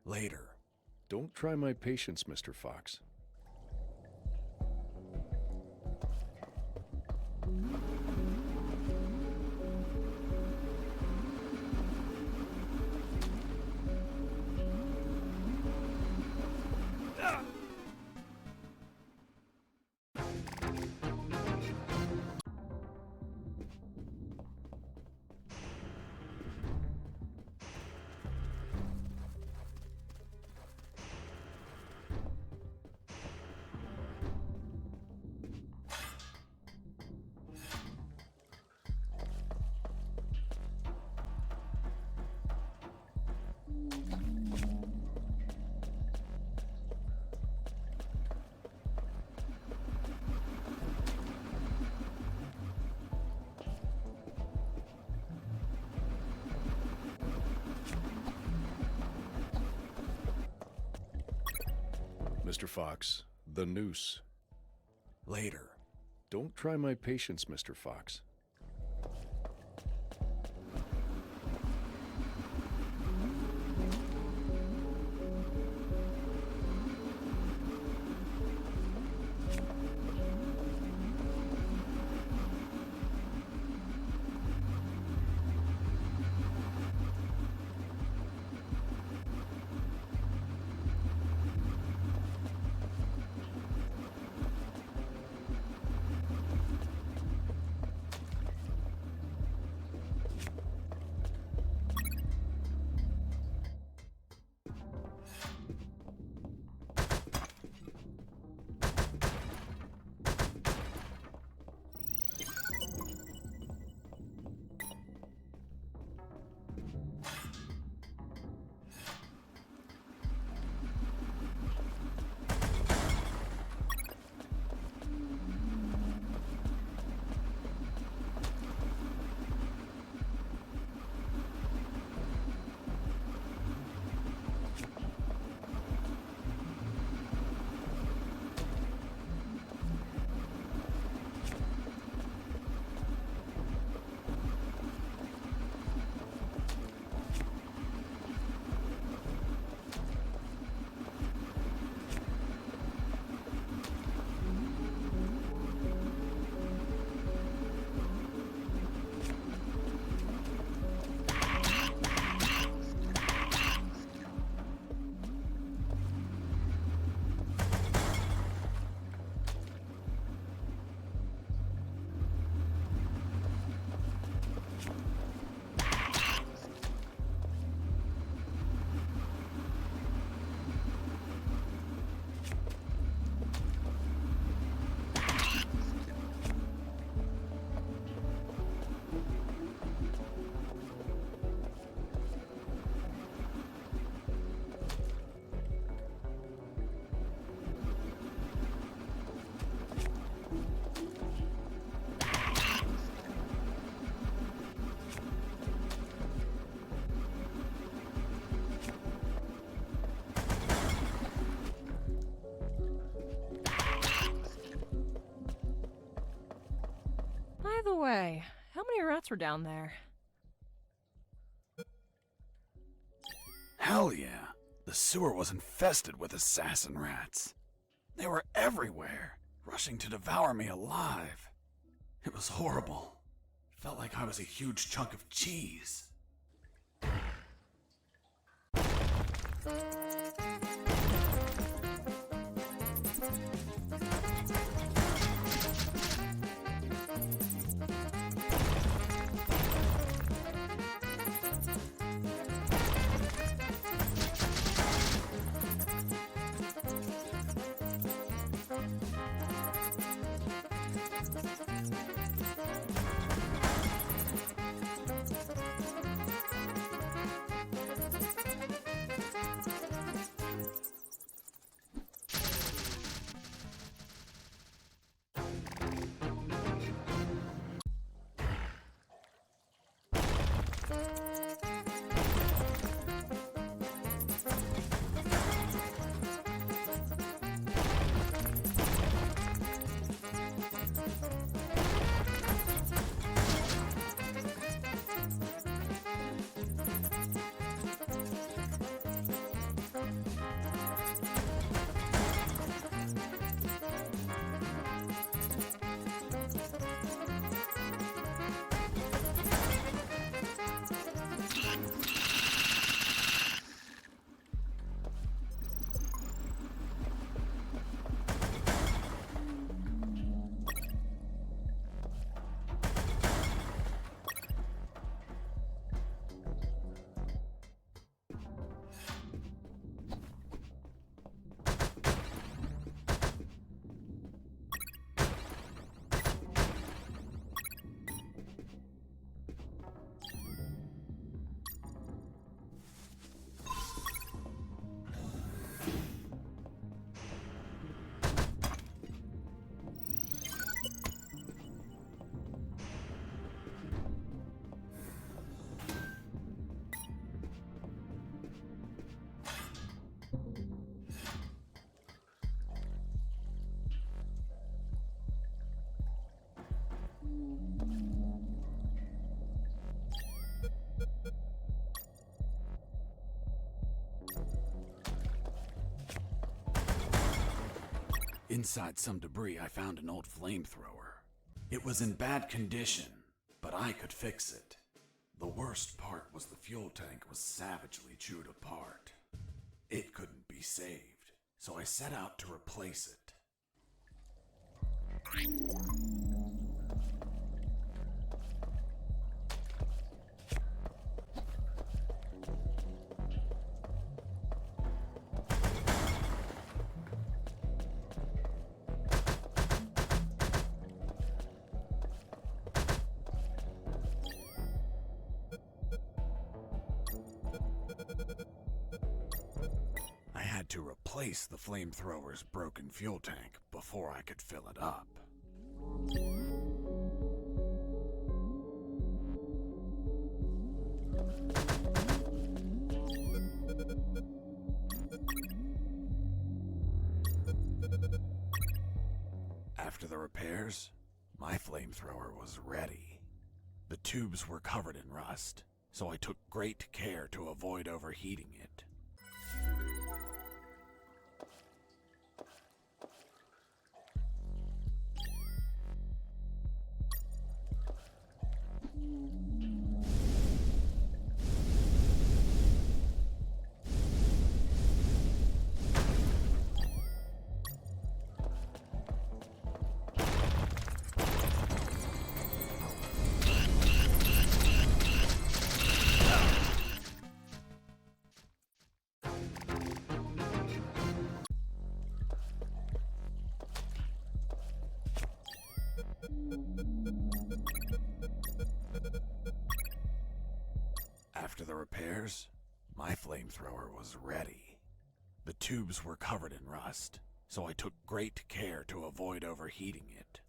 Later. Don't try my patience, Mr. Fox. Mr. Fox, the noose. Later. Don't try my patience, Mr. Fox. By the way, how many rats were down there? Hell yeah. The sewer was infested with assassin rats. They were everywhere, rushing to devour me alive. It was horrible. Felt like I was a huge chunk of cheese. Inside some debris, I found an old flamethrower. It was in bad condition, but I could fix it. The worst part was the fuel tank was savagely chewed apart. It couldn't be saved, so I set out to replace it. I had to replace the flamethrower's broken fuel tank before I could fill it up. After the repairs, my flamethrower was ready. The tubes were covered in rust, so I took great care to avoid overheating it. After the repairs, my flamethrower was ready. The tubes were covered in rust, so I took great care to avoid overheating it.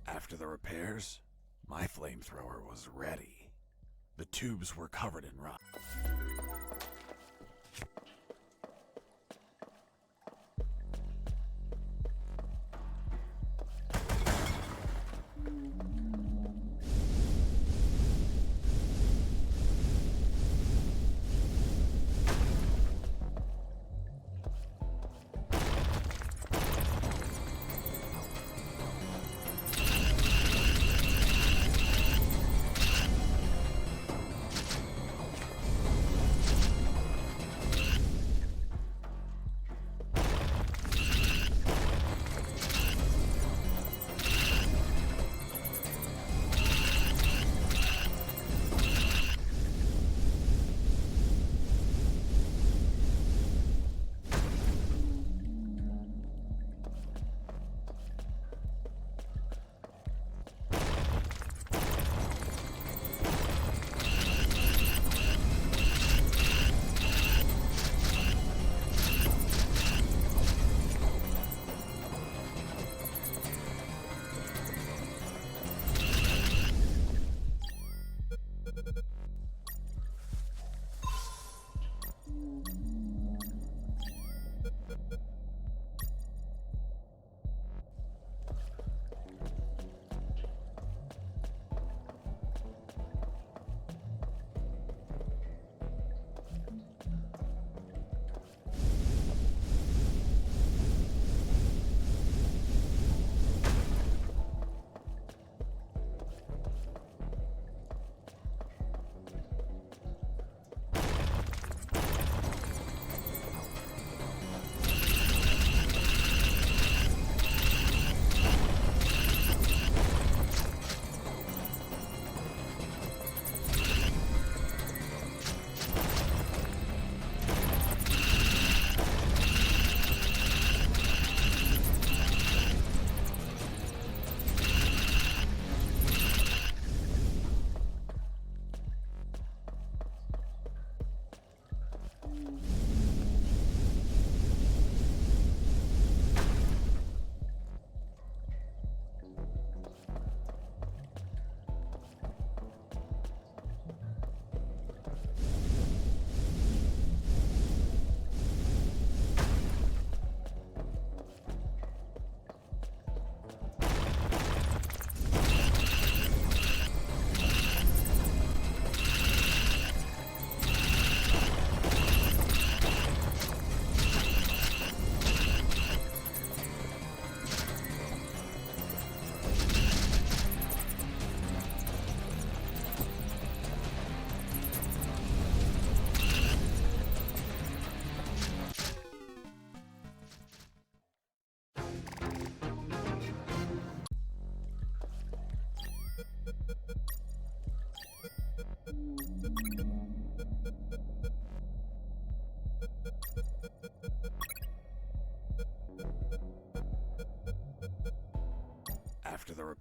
After the repairs, my flamethrower was ready. The tubes were covered in rust.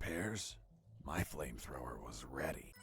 repairs, my flamethrower was ready.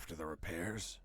After the repairs,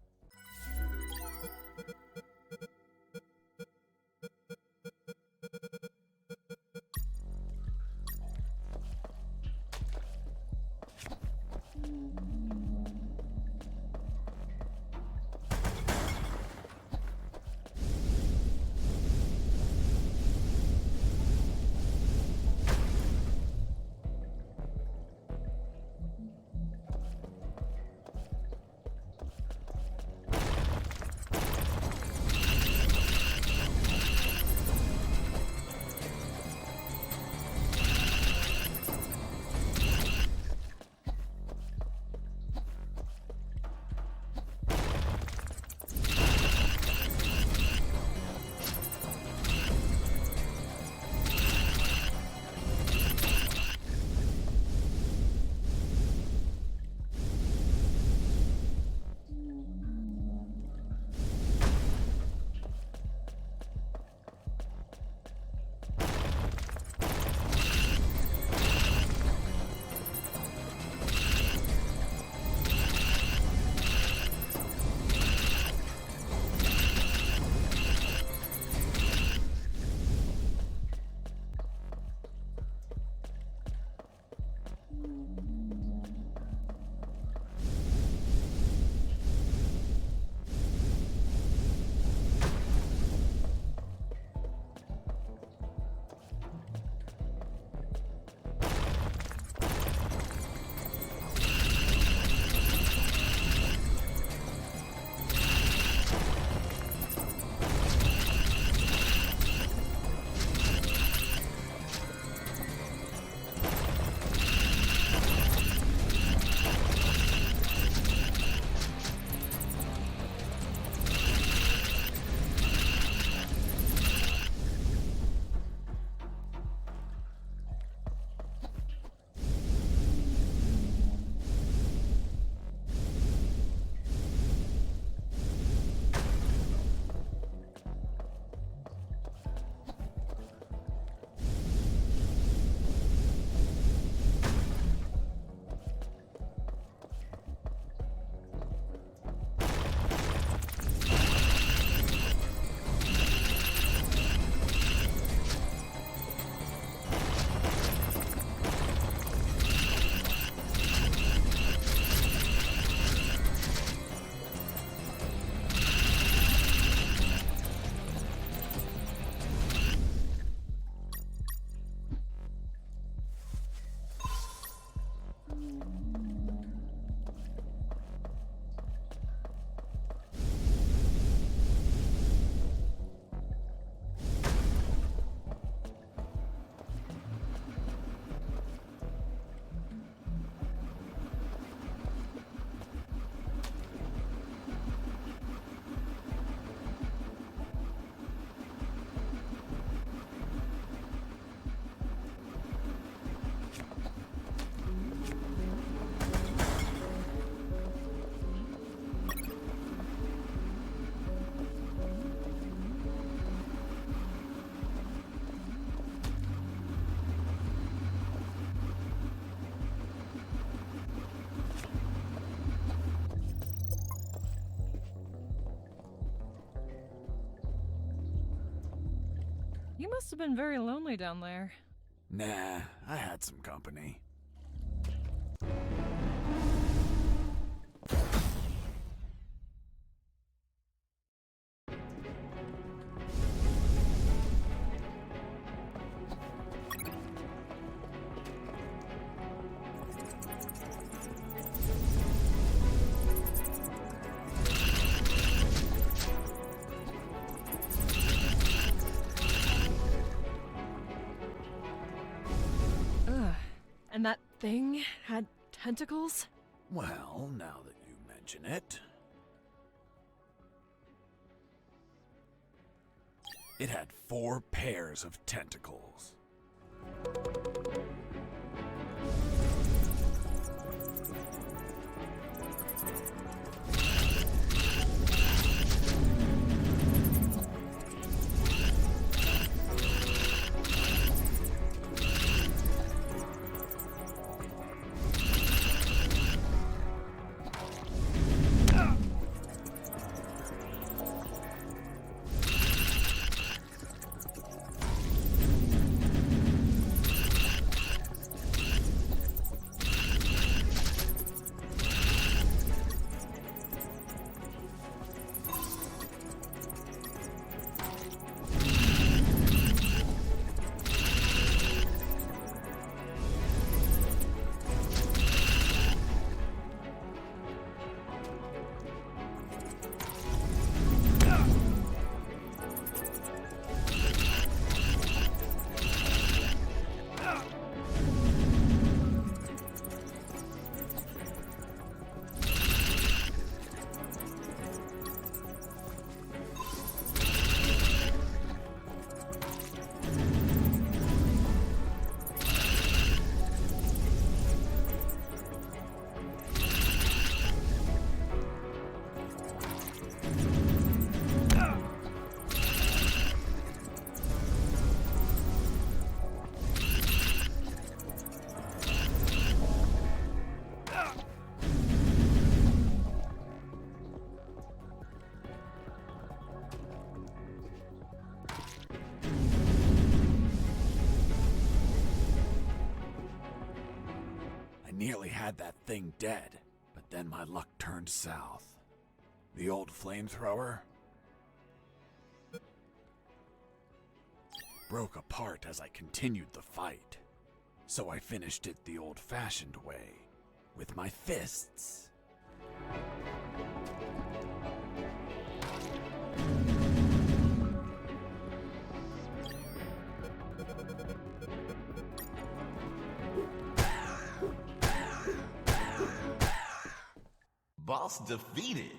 You must have been very lonely down there. Nah, I had some company. And that thing had tentacles? Well, now that you mention it... It had 4 pairs of tentacles. Nearly had that thing dead, but then my luck turned south. The old flamethrower broke apart as I continued the fight, so I finished it the old-fashioned way, with my fists. Boss defeated.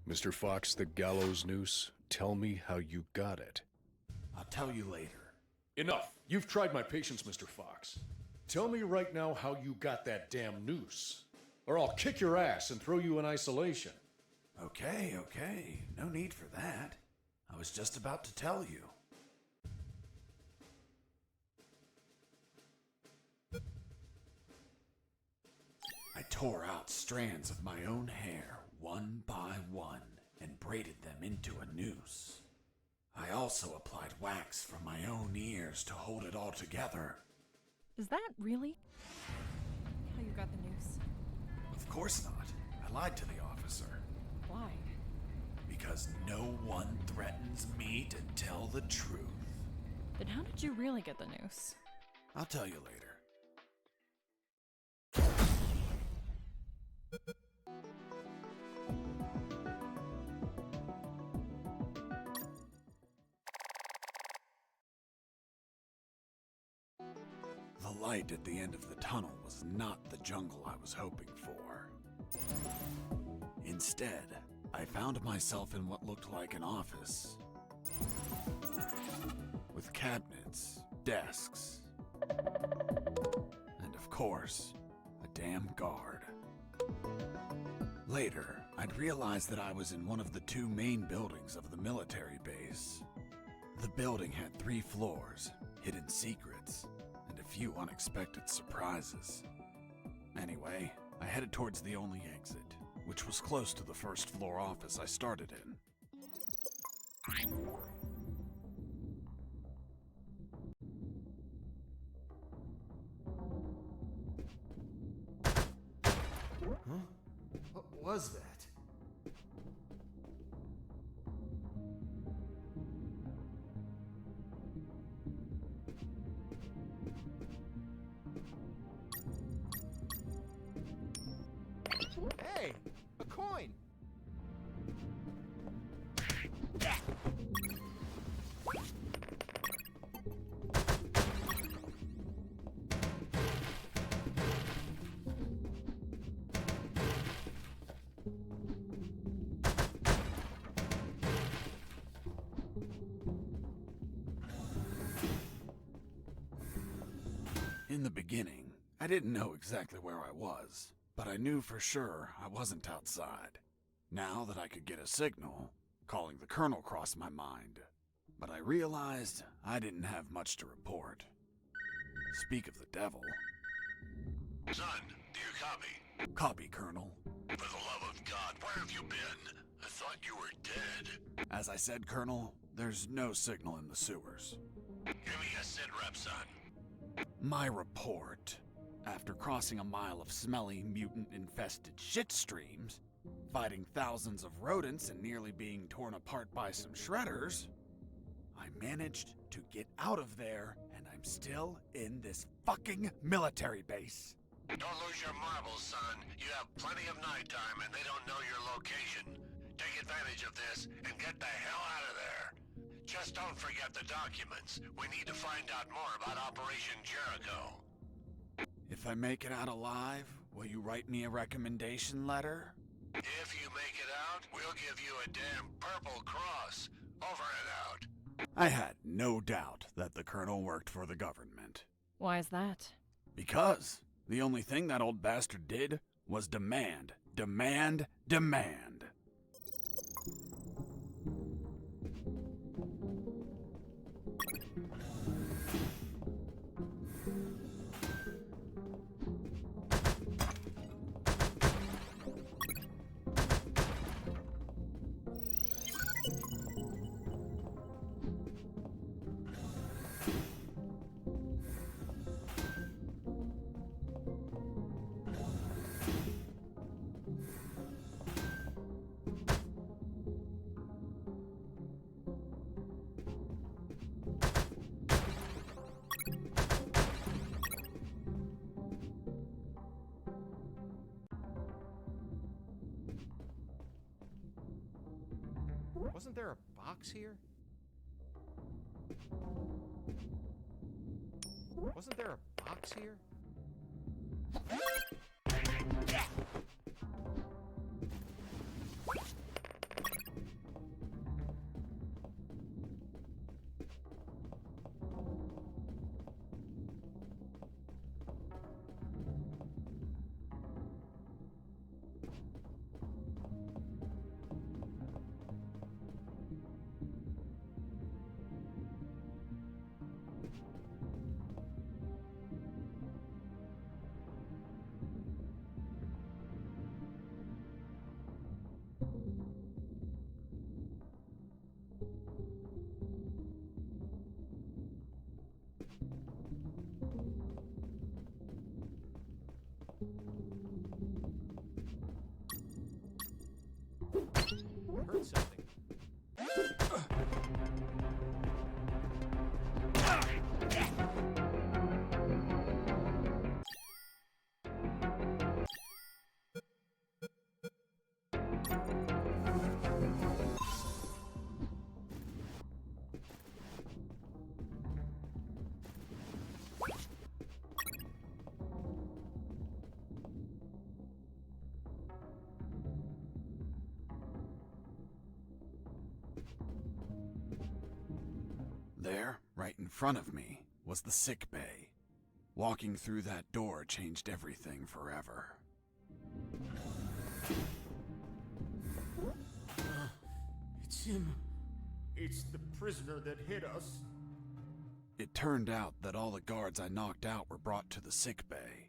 Mr. Fox, the gallows noose, tell me how you got it. I'll tell you later. Enough! You've tried my patience, Mr. Fox. Tell me right now how you got that damn noose, or I'll kick your ass and throw you in isolation. Okay. No need for that. I was just about to tell you. I tore out strands of my own hair, one by one, and braided them into a noose. I also applied wax from my own ears to hold it all together. Is that really how you got the noose? Of course not. I lied to the officer. Why? Because no one threatens me to tell the truth. Then how did you really get the noose? I'll tell you later. The light at the end of the tunnel was not the jungle I was hoping for. Instead, I found myself in what looked like an office. With cabinets, desks, and of course, a damn guard. Later, I'd realized that I was in one of the two main buildings of the military base. The building had 3 floors, hidden secrets, and a few unexpected surprises. Anyway, I headed towards the only exit, which was close to the first floor office I started in. Huh? What was that? Hey, a coin. In the beginning, I didn't know exactly where I was, but I knew for sure I wasn't outside. Now that I could get a signal, calling the colonel crossed my mind, but I realized I didn't have much to report. Speak of the devil. Son, do you copy? Copy, Colonel. For the love of God, where have you been? I thought you were dead. As I said, Colonel, there's no signal in the sewers. Give me a sit rep, son. My report. After crossing a mile of smelly, mutant-infested shit streams, fighting thousands of rodents and nearly being torn apart by some shredders, I managed to get out of there, and I'm still in this fucking military base. Don't lose your marbles, son. You have plenty of nighttime and they don't know your location. Take advantage of this and get the hell out of there. Just don't forget the documents. We need to find out more about Operation Jericho. If I make it out alive, will you write me a recommendation letter? If you make it out, we'll give you a damn purple cross. Over and out. I had no doubt that the colonel worked for the government. Why is that? Because the only thing that old bastard did was demand, demand, demand. Wasn't there a box here? Wasn't there a box here? There, right in front of me, was the sick bay. Walking through that door changed everything forever. It's him. It's the prisoner that hit us. It turned out that all the guards I knocked out were brought to the sick bay,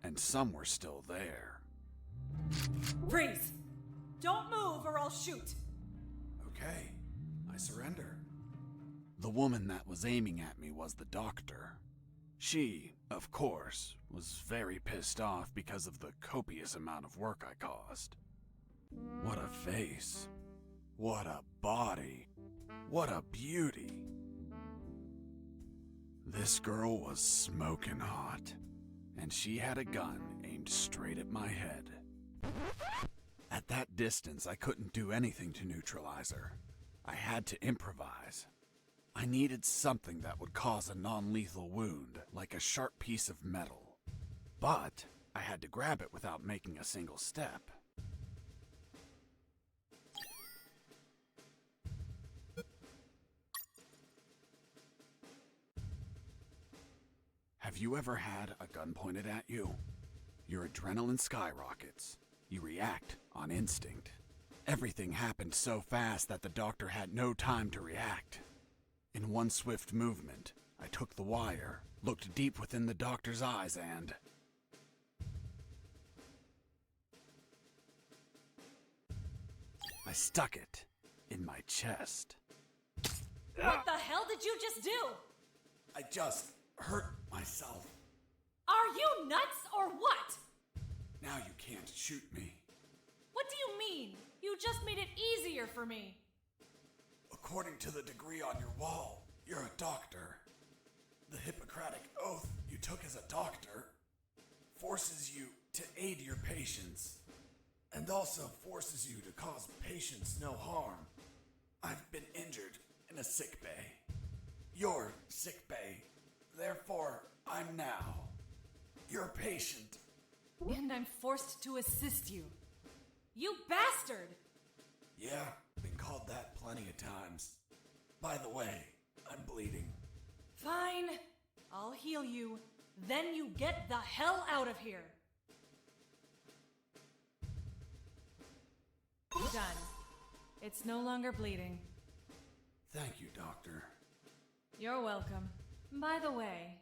and some were still there. Freeze! Don't move or I'll shoot! Okay, I surrender. The woman that was aiming at me was the doctor. She, of course, was very pissed off because of the copious amount of work I caused. What a face. What a body. What a beauty. This girl was smoking hot, and she had a gun aimed straight at my head. At that distance, I couldn't do anything to neutralize her. I had to improvise. I needed something that would cause a non-lethal wound, like a sharp piece of metal. But I had to grab it without making a single step. Have you ever had a gun pointed at you? Your adrenaline skyrockets. You react on instinct. Everything happened so fast that the doctor had no time to react. In one swift movement, I took the wire, looked deep within the doctor's eyes, and... I stuck it in my chest. What the hell did you just do? I just hurt myself. Are you nuts or what? Now you can't shoot me. What do you mean? You just made it easier for me. According to the degree on your wall, you're a doctor. The Hippocratic oath you took as a doctor forces you to aid your patients, and also forces you to cause patients no harm. I've been injured in a sick bay. Your sick bay. Therefore, I'm now your patient. And I'm forced to assist you. You bastard! Yeah, been called that plenty of times. By the way, I'm bleeding. Fine. I'll heal you. Then you get the hell out of here. Done. It's no longer bleeding. Thank you, Doctor. You're welcome. By the way...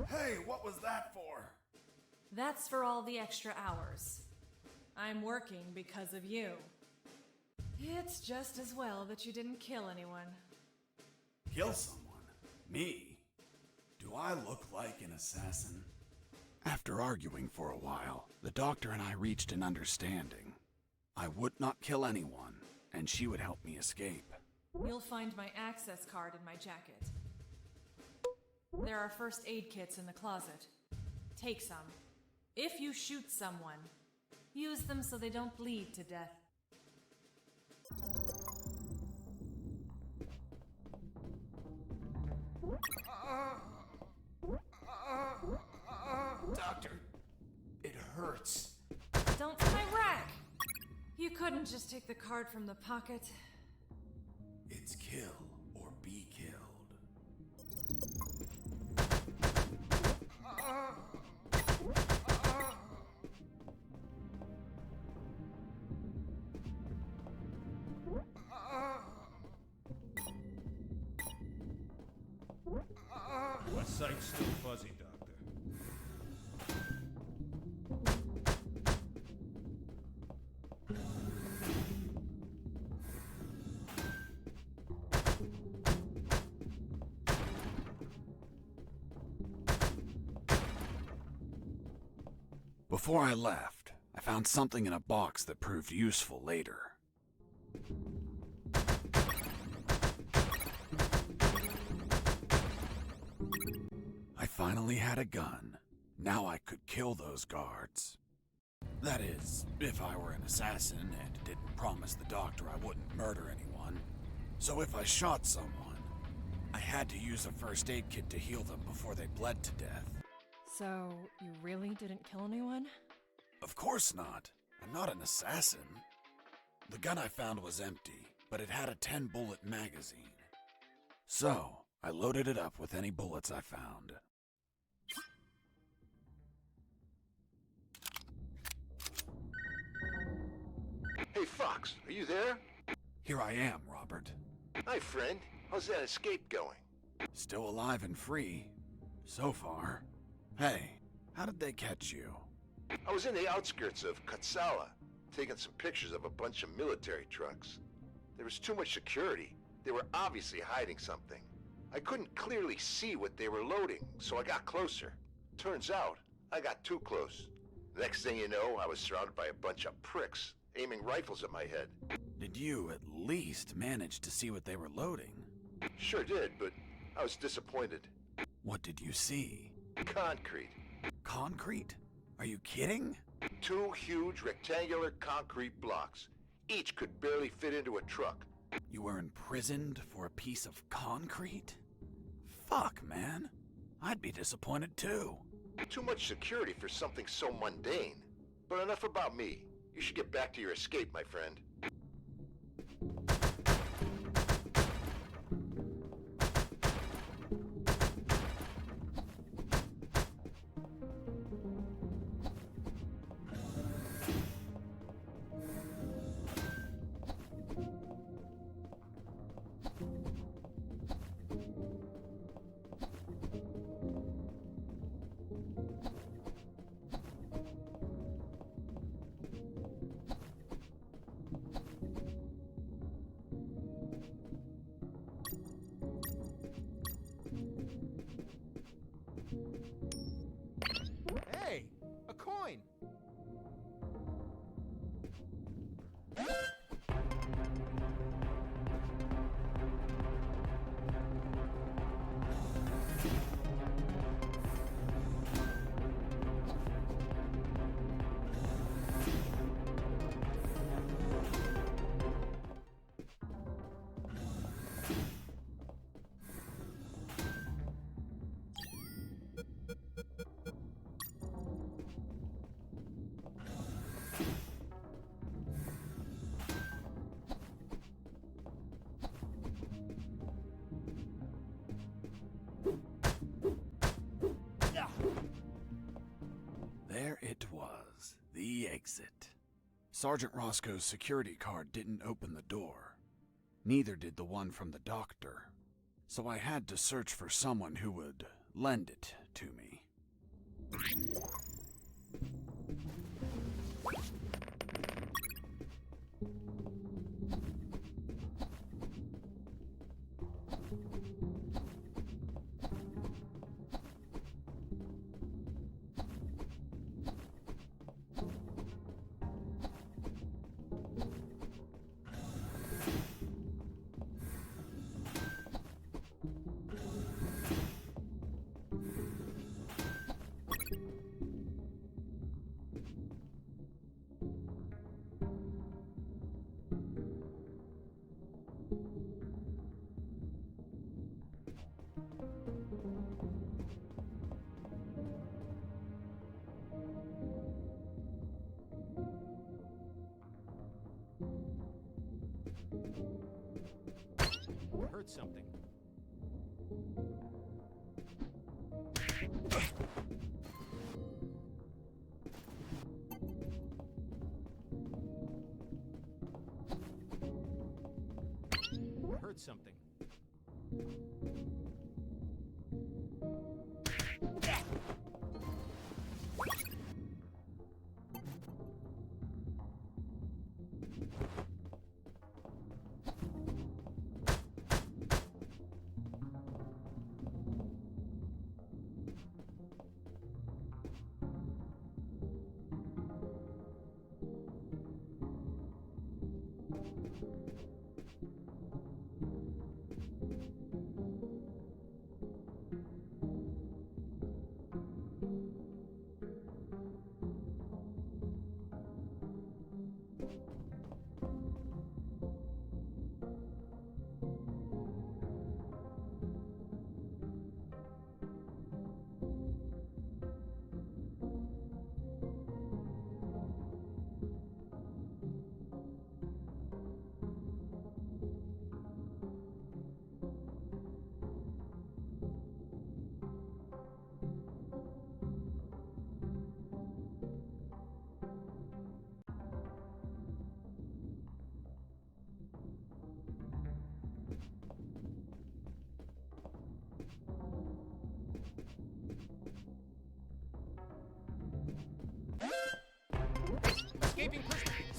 Hey, what was that for? That's for all the extra hours. I'm working because of you. It's just as well that you didn't kill anyone. Kill someone? Me? Do I look like an assassin? After arguing for a while, the doctor and I reached an understanding. I would not kill anyone, and she would help me escape. You'll find my access card in my jacket. There are first aid kits in the closet. Take some. If you shoot someone, use them so they don't bleed to death. Doctor, it hurts. Don't my rack! You couldn't just take the card from the pocket. It's kill or be killed. My sight's still fuzzy, Doctor. Before I left, I found something in a box that proved useful later. I finally had a gun. Now I could kill those guards. That is, if I were an assassin and didn't promise the doctor I wouldn't murder anyone. So if I shot someone, I had to use a first aid kit to heal them before they bled to death. So, you really didn't kill anyone? Of course not. I'm not an assassin. The gun I found was empty, but it had a 10-bullet magazine. So, I loaded it up with any bullets I found. Hey, Fox, are you there? Here I am, Robert. Hi, friend. How's that escape going? Still alive and free. So far. Hey, how did they catch you? I was in the outskirts of Katsala, taking some pictures of a bunch of military trucks. There was too much security. They were obviously hiding something. I couldn't clearly see what they were loading, so I got closer. Turns out, I got too close. Next thing you know, I was surrounded by a bunch of pricks, aiming rifles at my head. Did you at least manage to see what they were loading? Sure did, but I was disappointed. What did you see? Concrete. Concrete? Are you kidding? 2 huge rectangular concrete blocks. Each could barely fit into a truck. You were imprisoned for a piece of concrete? Fuck, man. I'd be disappointed too. Too much security for something so mundane. But enough about me. You should get back to your escape, my friend. Hey, a coin! There it was, the exit. Sergeant Roscoe's security card didn't open the door. Neither did the one from the doctor. So I had to search for someone who would lend it to me. Heard something. Heard something.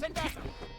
investment.